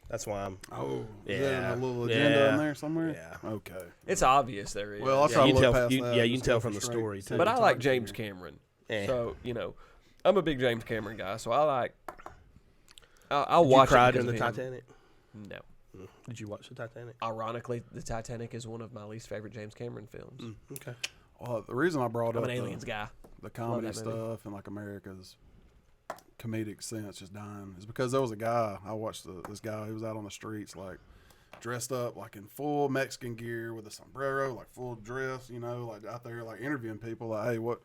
That's why I'm. Oh, Yeah. is there a little agenda Yeah. in there somewhere? Yeah. Okay. It's obvious there is. Well, I'll Yeah, try you to can look tell. past that. You can Just tell go from the for story straight too. but I like cinematography James here. Cameron. Yeah. So, I'm a big James Cameron guy, so I like. I'll Did you watch cry it during the because of him. Titanic? No. Did you watch the Titanic? Ironically, the Titanic is one of my least favorite James Cameron films. Okay. Well, the reason I brought I'm up an Aliens guy. the comedy that movie. stuff and America's comedic sense just dying is because there was a guy I watched. This guy, he was out on the streets dressed up in full Mexican gear with a sombrero, full dress, out there interviewing people hey, what?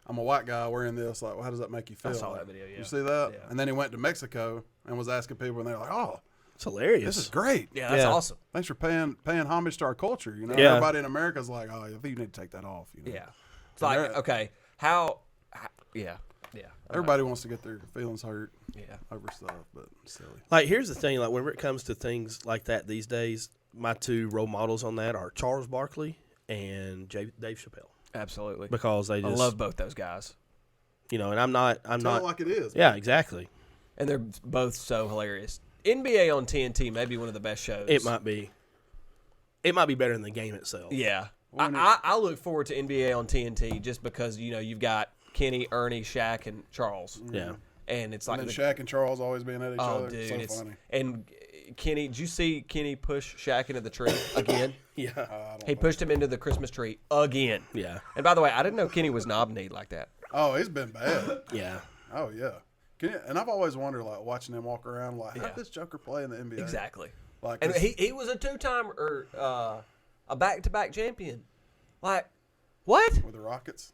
I'm a white guy wearing this. Well, how does that make you feel? I saw that video, yeah. You see that? Yeah. And then he went to Mexico and was asking people, and they're like, "Oh, It's hilarious. this is great. Yeah, that's Yeah. awesome. Thanks for paying homage to our culture." Yeah. Everybody in America's like, "Oh, I think you need to take that off." Yeah. It's And like, they're- okay, yeah. Everybody wants to get their feelings hurt Yeah. over stuff, but it's silly. Here's the thing. Whenever it comes to things like that these days, my two role models on that are Charles Barkley and Dave Chappelle, Absolutely. because they I just love both those guys. and I'm not Tell not it like it is. yeah, exactly. And they're both so hilarious. NBA on TNT may be one of the best shows. It might be better than the game itself. Yeah. Well, I look forward to NBA on TNT just because, you've got Kenny, Ernie, Shaq, and Charles. Yeah. And it's And like then Shaq and Charles always being at each oh, other. dude, It's so funny. And Kenny, did you see Kenny push Shaq into the tree again? Yeah. I don't He know. pushed him into the Christmas tree again. Yeah. And by the way, I didn't know Kenny was knob-kneed like that. Oh, he's been bad. Yeah. Oh yeah. And I've always wondered, watching him walk around, how Yeah. did this Joker play in the NBA? Exactly. Like, And 'cause- he was a two-time or a back-to-back champion. Like, what? with the Rockets.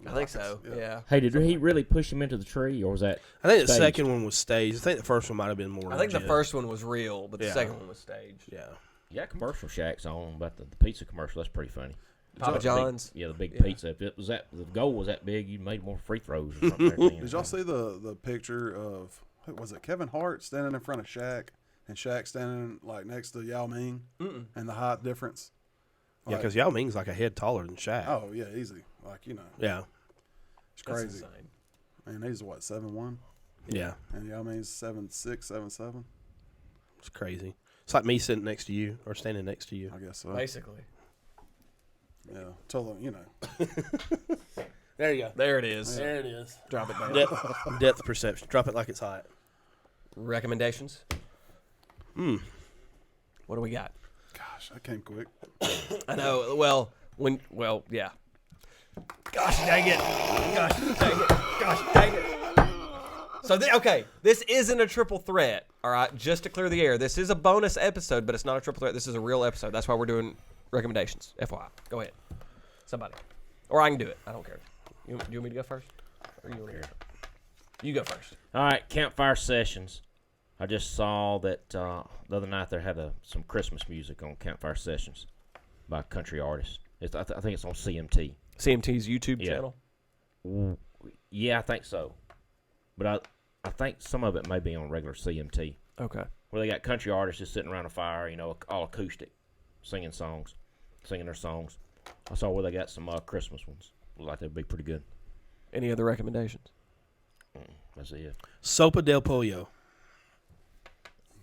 I think so. Yeah. Hey, did he really push him into the tree, or was that? I think the staged? second one was staged. I think the first one might have been more. I think the legit. first one was real, but the Yeah. second one was staged. Yeah. Yeah, commercial Shaq's on about the pizza commercial. That's pretty funny. Papa John's. The big Yeah. pizza. If it was that the goal was that big, you made more free throws or something. There, Did y'all see the picture of who was it? Kevin Hart standing in front of Shaq, and Shaq standing like next to Yao Ming, and the height difference. Yeah, because Yao Ming's like a head taller than Shaq. Oh yeah, easy. Like Yeah. it's crazy. That's insane. And he's what 7'1", Yeah. and Yao Ming's 7'6", 7'7". It's crazy. It's like me sitting next to you or standing next to you. I guess so. Basically. Yeah, till There you go. There it is. There it is. Drop it down. Depth perception. Drop it like it's hot. Recommendations? What do we got? Gosh, that came quick. I know. Well, yeah. Gosh dang it. Gosh dang it. Gosh dang it. So, okay, this isn't a triple threat, all right? Just to clear the air. This is a bonus episode, but it's not a triple threat. This is a real episode. That's why we're doing recommendations, FYI. Go ahead. Somebody. Or I can do it. I don't care. You want me to go first? Or you want to go first? You go first. All right, campfire sessions. I just saw that the other night they had some Christmas music on campfire sessions by a country artist. I think it's on CMT. CMT's YouTube Yeah. channel. Yeah, I think so. But I think some of it may be on regular CMT, Okay. where they got country artists just sitting around a fire, all acoustic, singing their songs. I saw where they got some Christmas ones. Look like they'd be pretty good. Any other recommendations? That's it. Sopa del Pollo.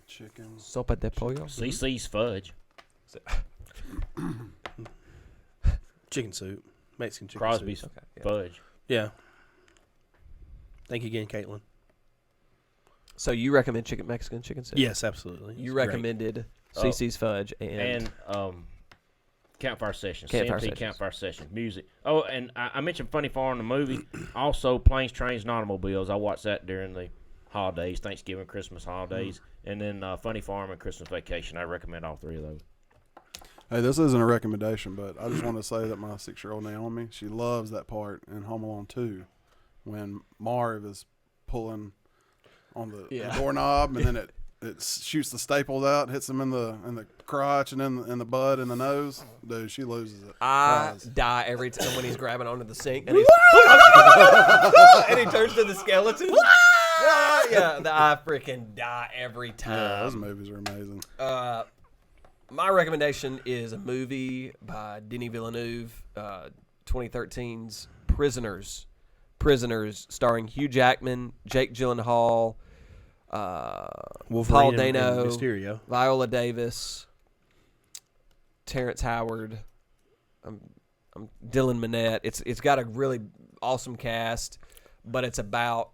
Chicken. Sopa de pollo? CC's Fudge. Chicken soup. Mexican chicken Crosby's soup. Okay, yeah. Fudge. Yeah. Thank you again, Caitlin. So you recommend Mexican chicken soup? Yes, absolutely. You It's great. recommended CC's Fudge and campfire sessions. Campfire CMT sessions. campfire sessions. Music. Oh, and I mentioned Funny Farm, the movie. Also, Planes, Trains, and Automobiles. I watched that during the holidays, Thanksgiving, Christmas holidays. And then Funny Farm and Christmas Vacation. I recommend all three of those. Hey, this isn't a recommendation, but I just want to say that my 6-year-old Naomi, she loves that part in Home Alone 2 when Marv is pulling on the doorknob and then it shoots the staples out, hits him in the crotch and in the butt and the nose. Dude, she loses it. I Cries. die every time when he's grabbing onto the sink and he's and he turns to the skeleton. Yeah, I freaking die every Yeah, those time. movies are amazing. My recommendation is a movie by Denis Villeneuve, 2013's Prisoners. Prisoners, starring Hugh Jackman, Jake Gyllenhaal, Wolverine Paul and Dano, Mysterio. Viola Davis, Terrence Howard, Dylan Minnette. It's got a really awesome cast, but it's about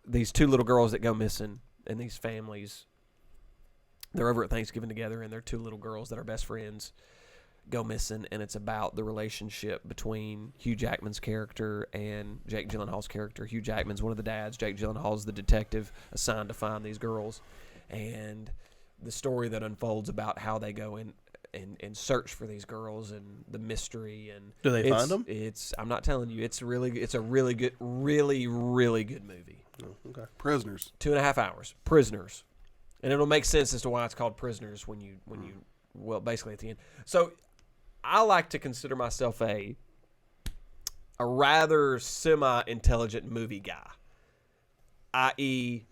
these two little girls that go missing in these families. They're over at Thanksgiving together, and their two little girls that are best friends go missing, and it's about the relationship between Hugh Jackman's character and Jake Gyllenhaal's character. Hugh Jackman's one of the dads. Jake Gyllenhaal's the detective assigned to find these girls, and the story that unfolds about how they go in and search for these girls and the mystery. And Do they find them? I'm not telling you. It's a really good, really good movie. Oh, okay. Prisoners. 2.5 hours. Prisoners. And it'll make sense as to why it's called Prisoners when you basically at the end. So I like to consider myself a rather semi-intelligent movie guy. I.e.,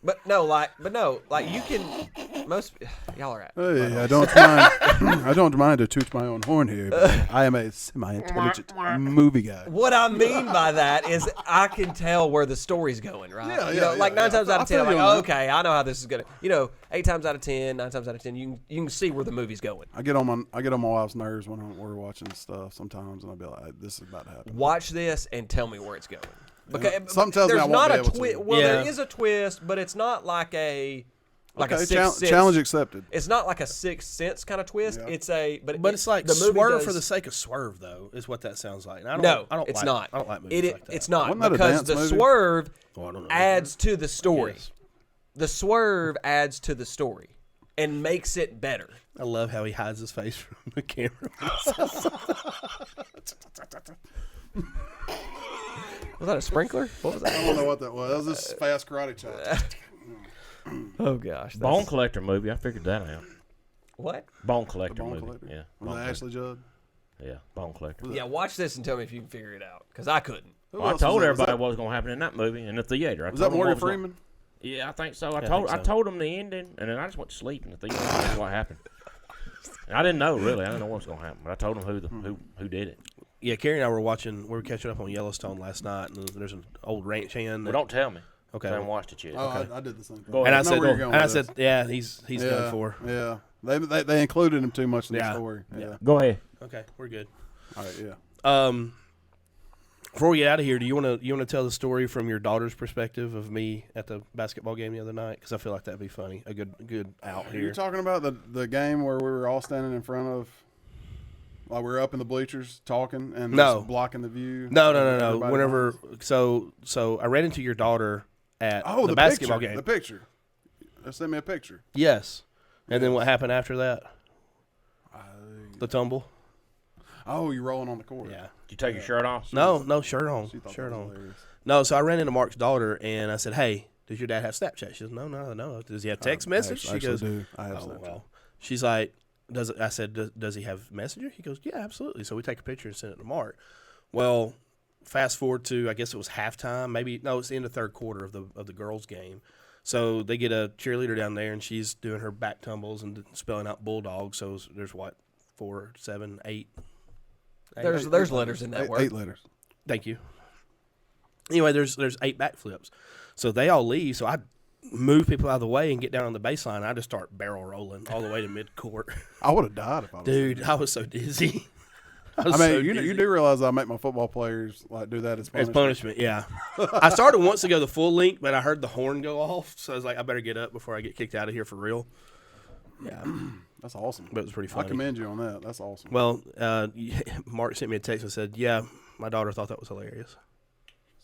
but you can most y'all are at. Hey, I don't mind. I don't mind to toot my own horn here, but I am a semi-intelligent movie guy. What I mean by that is I can tell where the story's going, right? Yeah, like 9 times out of 10, I'm I feel like, you on that. okay, I know how this is gonna. 8 times out of 10, 9 times out of 10, you can see where the movie's going. I get on my wife's nerves when we're watching stuff sometimes, and I'll be like, "This is about to happen." Watch this and tell me where it's going. Because Something tells me there's I won't not be a able to. twist. Well, Yeah. there is a twist, but it's not like a Okay, a Sixth Sense. challenge accepted. It's not like a Sixth Sense kind of twist. Yeah. It's It's like the movie swerve does- for the sake of swerve, though, is what that sounds like. And I don't it's like, not. I don't like movies like that. It's not Wasn't that a because dance the movie? swerve Oh, I don't know. adds to the story. Yes. The swerve adds to the story. and makes it better. I love how he hides his face from the camera. Was that a sprinkler? What was I that? don't know what that was. That was this fast karate chop. Oh gosh, Bone Collector movie. I figured that out. What? Bone The Collector Bone movie. Collector? Yeah. With Bone Collector. Ashley Judd. Yeah. Bone Collector. Yeah, watch this and tell me if you can figure it out, because I couldn't. Who Well, I else told was that? everybody what was going to happen in that movie in the theater. Was that told them Morgan what was gonna- Freeman? Yeah, I think so. I I think so. told them the ending, and then I just went to sleep in the theater. That's what happened. And I didn't know really. I didn't know what was going to happen, but I told them who did it. Yeah, Carrie and I we were catching up on Yellowstone last night, and there's an old ranch hand. Well, don't tell me. Okay. I haven't watched it yet. Oh, Okay. I did the same thing. Go And I ahead. know said, where you're going with this. yeah, he's done for. Yeah. They included him too much in the Yeah. story. Yeah. Go ahead. Okay, we're good. All right, yeah. Before we get out of here, do you want to tell the story from your daughter's perspective of me at the basketball game the other night? Because I feel like that'd be funny. A good out You're here. talking about the game where we were all standing in front of, like we were up in the bleachers talking and No. just blocking the view. No. Everybody Whenever behind us? so I ran into your daughter at Oh, the basketball picture, game. The picture. They sent me a picture. Yes. And then what happened after that? The tumble. Oh, you're rolling on the court. Yeah. Did you take your shirt off? No, shirt on. She thought Shirt that was on. hilarious. No, so I ran into Mark's daughter and I said, "Hey, does your dad have Snapchat?" She says, "No. Does he have text message?" I She goes, do. I have "Oh Snapchat. well." She's like, I said, "Does he have Messenger?" He goes, "Yeah, absolutely." So we take a picture and send it to Mark. Well, fast forward to I guess it was halftime. It's the end of third quarter of the girls' game. So they get a cheerleader down there and she's doing her back tumbles and spelling out bulldog. So there's what 4, 7, 8. There's letters in that word. 8 letters. Thank you. Anyway, there's 8 backflips. So they all leave. So I move people out of the way and get down on the baseline. I just start barrel rolling all the way to midcourt. I would have died if I was Dude, I was so dizzy. I mean, you do realize I make my football players like do that as As punishment. punishment, yeah. I started once to go the full length, but I heard the horn go off. So I was like, I better get up before I get kicked out of here for real. Yeah. That's awesome. But it was pretty I funny. commend you on that. That's awesome. Well, Mark sent me a text and said, yeah, my daughter thought that was hilarious.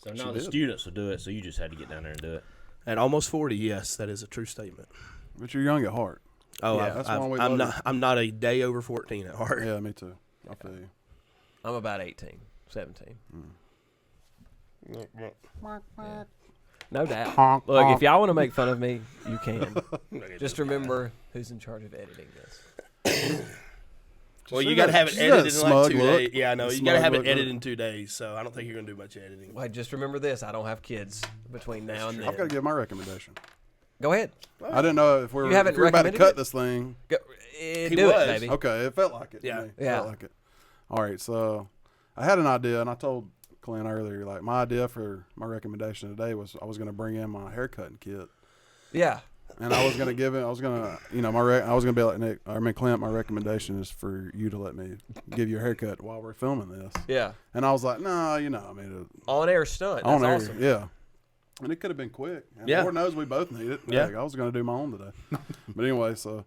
So now the students will do it, so you just had to get down there and do it. At almost 40, yes, that is a true statement. But you're young at heart. Oh, Yeah, that's why we love I'm not a day over 14 at heart. Yeah, me too. I feel you. I'm about 18, 17. No doubt. Look, if y'all want to make fun of me, you can. Just remember who's in charge of editing this. Well, you Just got to have it just that edited in like smug 2 look. days. Yeah, I know. The You got to smug have it look. edited in 2 days, so I don't think you're going to do much editing. Well, just remember this: I don't have kids between now and then. I've got to give my recommendation. Go ahead. I didn't know if we were, You haven't if we were about to recommended cut it? this thing. Go, He do was. it, baby. Okay, it felt like it. Yeah. To me. It Yeah. felt like it. All right, so I had an idea, and I told Clint earlier, like my idea for my recommendation today was I was going to bring in my haircutting kit, Yeah. and I was going to give it. I was going to, I was going to be like Nick. I mean, Clint, my recommendation is for you to let me give you a haircut while we're filming this. Yeah. And I was like, no, I mean, On air stunt. That's on air, awesome. yeah. And it could have been quick. And Yeah. Lord knows we both need it. Yeah. Like, I was going to do my own today. But anyway, so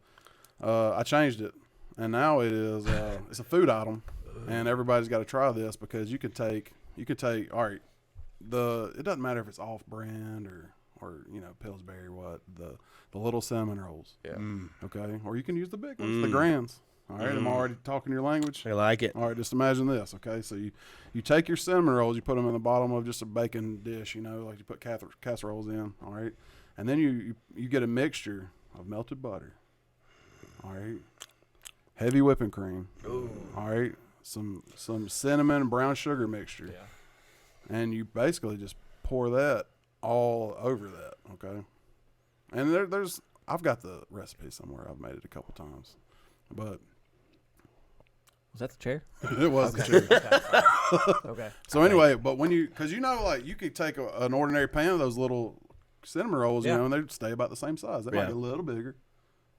I changed it. And now it is it's a food item. And everybody's got to try this because you could take all right, it doesn't matter if it's off brand or Pillsbury or what, the little cinnamon rolls. Yeah. Okay. Or you can use the big ones, the grands. All right, I'm already talking your language. I like it. All right, just imagine this, okay? So you take your cinnamon rolls, you put them in the bottom of just a bacon dish, like you put casseroles in, all right? And then you get a mixture of melted butter, all right? Heavy whipping cream, all right? Some cinnamon and brown sugar mixture. Yeah. And you basically just pour that all over that, okay? And I've got the recipe somewhere. I've made it a couple times. But Was that the chair? it was the cherry. Okay. So anyway, but because like you could take an ordinary pan of those little cinnamon rolls, Yeah. and they stay about the same size. They might Yeah. be a little bigger,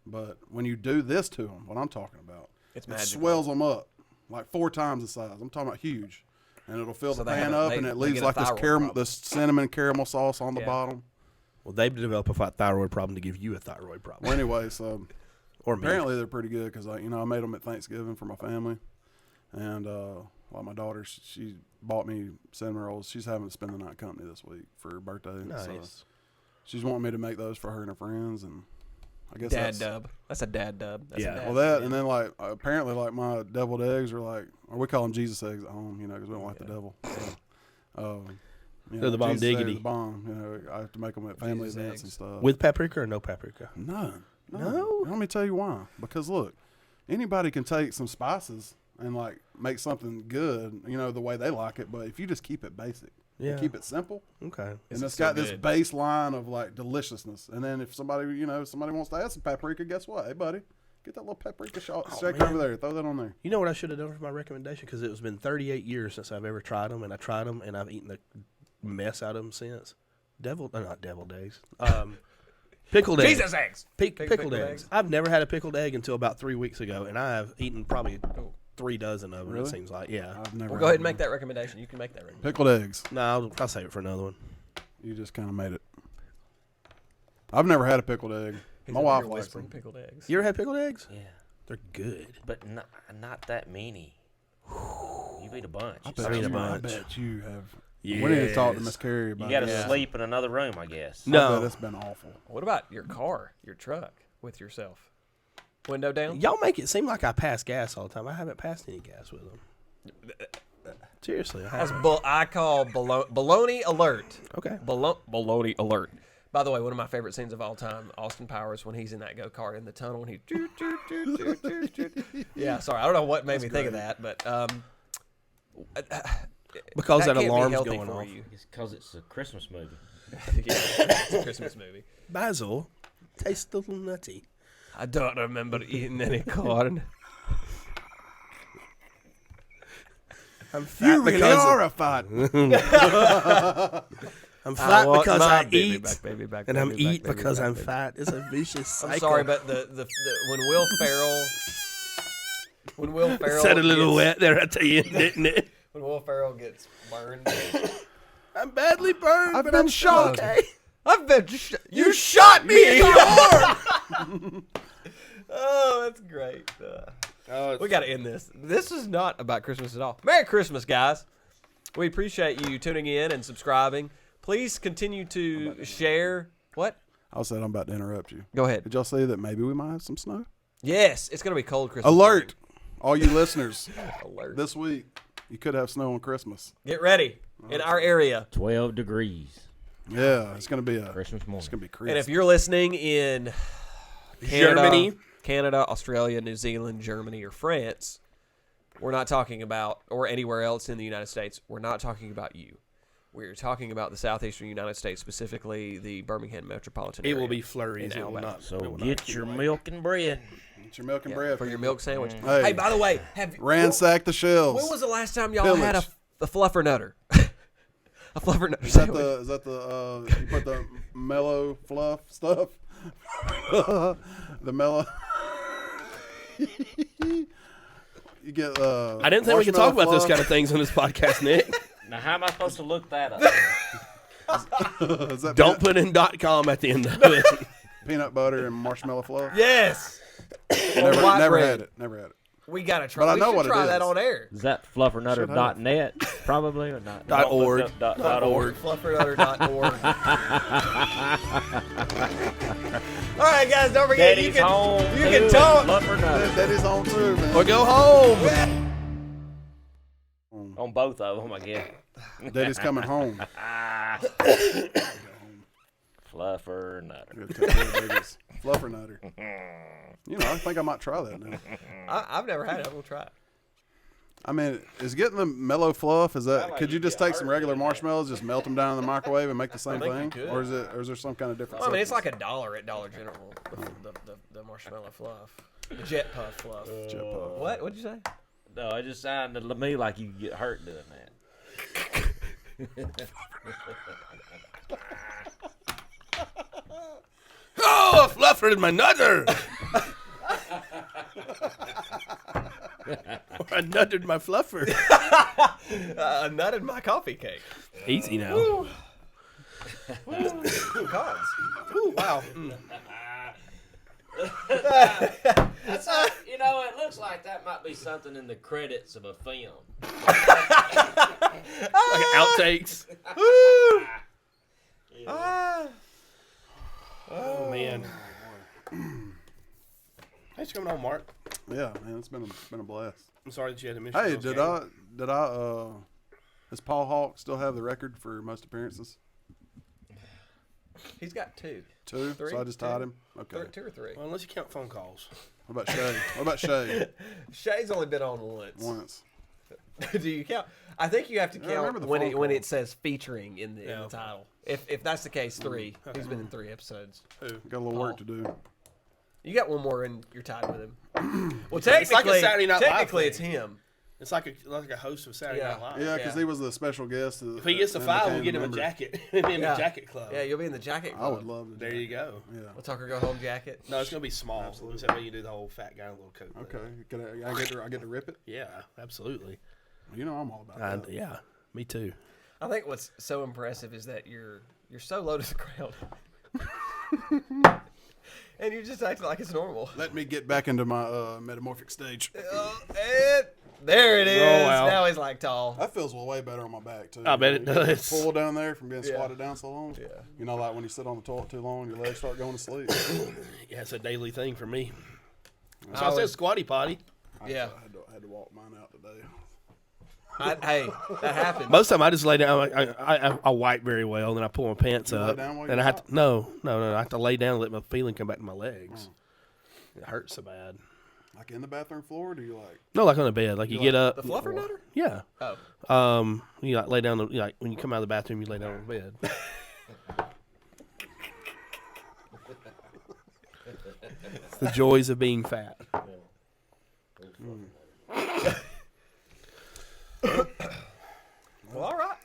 but when you do this to them, what I'm talking about, It's it magical. swells them up like 4 times the size. I'm talking about huge, and it'll fill So the they pan have a- up, they- and it they leaves get a like this thyroid caramel, problem. this cinnamon caramel sauce on the Yeah. bottom. Well, they've developed a thyroid problem to give you a thyroid problem. Well, anyway, so Or me. apparently they're pretty good because I made them at Thanksgiving for my family, and like my daughter, she bought me cinnamon rolls. She's having to spend the night company this week for her birthday. Nice. So she's wanting me to make those for her and her friends, and I guess Dad dub. That's a dad dub. That's Yeah. a dad Well, that dub. and then like apparently like my deviled eggs are like, or we call them Jesus eggs at home, because we don't like the devil. So, They're the bomb Jesus eggs are diggity. the bomb. I have to make them at family Jesus events eggs. and stuff. With paprika or no paprika? None. No? Let me tell you why. Because look, anybody can take some spices and like make something good, the way they like it. But if you just keep it basic, Yeah. keep it simple, Okay. and it's so got this good? baseline of like deliciousness. And then if somebody wants to add some paprika, guess what? Hey, buddy, get that little paprika shake man. over there. Throw that on there. You know what I should have done for my recommendation? Because it's been 38 years since I've ever tried them, and I tried them, and I've eaten the mess out of them since. Not deviled eggs. Pickled eggs. Jesus eggs. Pickled eggs. I've never had a pickled egg until about 3 weeks ago, and I have eaten probably 3 dozen of them, Really? it seems like. Yeah. I've never. Well, go ahead and had make that recommendation. You can make that recommendation. pickled eggs. No, I'll save it for another one. You just kind of made it. I've never had a pickled egg. He's My over wife here likes whispering them. pickled eggs. You ever had pickled eggs? Yeah, They're good. but not that many. You eat a bunch. I I bet you have. Yes. We need to talk to Miss Carrie You about got to this. sleep in another room, I guess. No. I bet it's been awful. What about your car, your truck, with yourself? Window down? Y'all make it seem like I pass gas all the time. I haven't passed any gas with them. Seriously. I haven't. I call baloney alert. Okay. Baloney alert. By the way, one of my favorite scenes of all time, Austin Powers, when he's in that go-kart in the tunnel, and he... Yeah, sorry. I don't know what made me think of that, but... Because that can't be alarm's healthy going for off. you. It's because it's a Christmas movie. Yeah, it's a Christmas movie. Basil tastes a little nutty. I don't remember eating any corn. I'm fat You really because are a fight. I'm fat want because my I baby eat, back, baby back, and baby I'm back, eat baby because back, I'm baby. fat. It's a vicious cycle. I'm sorry, but the when Will Ferrell Said a little gets, wet there at the end, didn't it? when Will Ferrell gets burned. I'm badly burned, I've but been I'm shot. okay. I've been you shot me in the arm. Oh, that's great. We got to end this. This is not about Christmas at all. Merry Christmas, guys. We appreciate you tuning in and subscribing. Please continue to share. What? I said I'm about to interrupt you. Go ahead. Did y'all say that maybe we might have some snow? Yes, it's going to be cold Christmas. Alert! All you listeners, Alert. this week you could have snow on Christmas. Get ready in our area. 12 degrees. Yeah, it's gonna be Christmas morning. It's gonna be crazy. And if you're listening in Germany. Canada, Australia, New Zealand, Germany, or France, we're not talking about, or anywhere else in the United States, we're not talking about you. We're talking about the southeastern United States, specifically the Birmingham metropolitan It area. will be flurries. in It will Alabama. not. So it will not get your milk and bread. Get your milk and Yeah, bread for your people. milk sandwich. Hey. Hey, by the way, Ransack the shelves. when was the last time y'all had Pillage. a fluffer nutter? A fluffer nutter Is that sandwich. the you put the mellow fluff stuff? The mellow. You get. I didn't think we could talk about those kind of things on this podcast, Nick. Now, how am I supposed to look that up? of. Is that Don't put in .com at the end of it. peanut butter and marshmallow fluff? Yes. Never, white never bread. had it. Never had it. We gotta try. But I We know should what it try that is. on air. Is that fluffernutter.net? Probably or not? .org. .org. Fluffernutter.org. All right, guys, don't forget Daddy's you can home. you can talk. Fluffernutter. That is home too, man. Or go home. On both of them, I guess. Daddy's coming home. Fluffernutter. Good to tell you, babies. Fluffernutter. I think I might try that now. I've never had it. I'm gonna try it. I mean, is getting the mellow fluff? Is that? like Could you you just get take some hurt regular doing that. marshmallows, just melt them down in the microwave, and make the same think you thing? could. Or is there some kind of difference? Well, I mean, it's like $1 at Dollar General. The marshmallow fluff, the Jet Puff fluff. What? What'd you say? No, it just sounded to me like you get hurt doing that. Oh, I fluffered my nutter. I nutted my fluffer. A nut in my coffee cake. Easy now. Ooh, cons. Ooh, wow. That's it looks like that might be something in the credits of a film. Like outtakes. Ah. Oh, man. Thanks for coming on, Mark. Yeah, man, it's been a blast. I'm sorry that you had to miss. Hey, your did game. does Paul Hawk still have the record for most appearances? He's got 2. 2? Three? So I just tied him? Okay. 2 or 3. Well, unless you count phone calls. What about Shay? Shay's only been on once. Once. Do you count? I think you have to I remember count the when phone it call. says featuring in the title. If that's the case, 3. He's been in 3 episodes. Who? Got a little work to do. You got one more, and you're tied with him. Well, It's like technically, a Saturday Night Live technically thing. it's him. It's like a host of Saturday Yeah. Night Live. Yeah, because Yeah. he was the special guest. If he gets to 5, we'll get him a jacket. He'll be in the jacket club. Yeah, you'll be in the jacket I club. would love to. There you go. Yeah. A Tucker go home jacket. No, it's gonna be small. Absolutely. So that way you do the whole fat guy in a little coat. Okay. thing. I get to rip it? Yeah, absolutely. You know I'm all about that. Yeah, me too. I think what's so impressive is that you're so low to the ground. And you just act like it's normal. Let me get back into my metamorphic stage. And there it is. Oh, wow. Now he's like tall. That feels way better on my back too. I bet it You know, does. Pull down there from being Yeah. squatted down so long. Yeah. You know, like when you sit on the toilet too long, your legs start going to sleep. Yeah, it's a daily thing for me. I So I said was- squatty potty. Yeah. I had to walk mine out today. Hey, that happens. Most of the time I just lay down. I wipe very well, and then I pull my pants You lay up. down while And you I have wipe? to no. I have to lay down and let my feeling come back to my legs. It hurts so bad. Like in the bathroom floor, or do you like? No, like on the bed. Like you get up. The fluffer nutter? Yeah. Oh. You like lay down. Like when you come out of the bathroom, you lay down on the bed. It's the joys of being fat. Well, all right.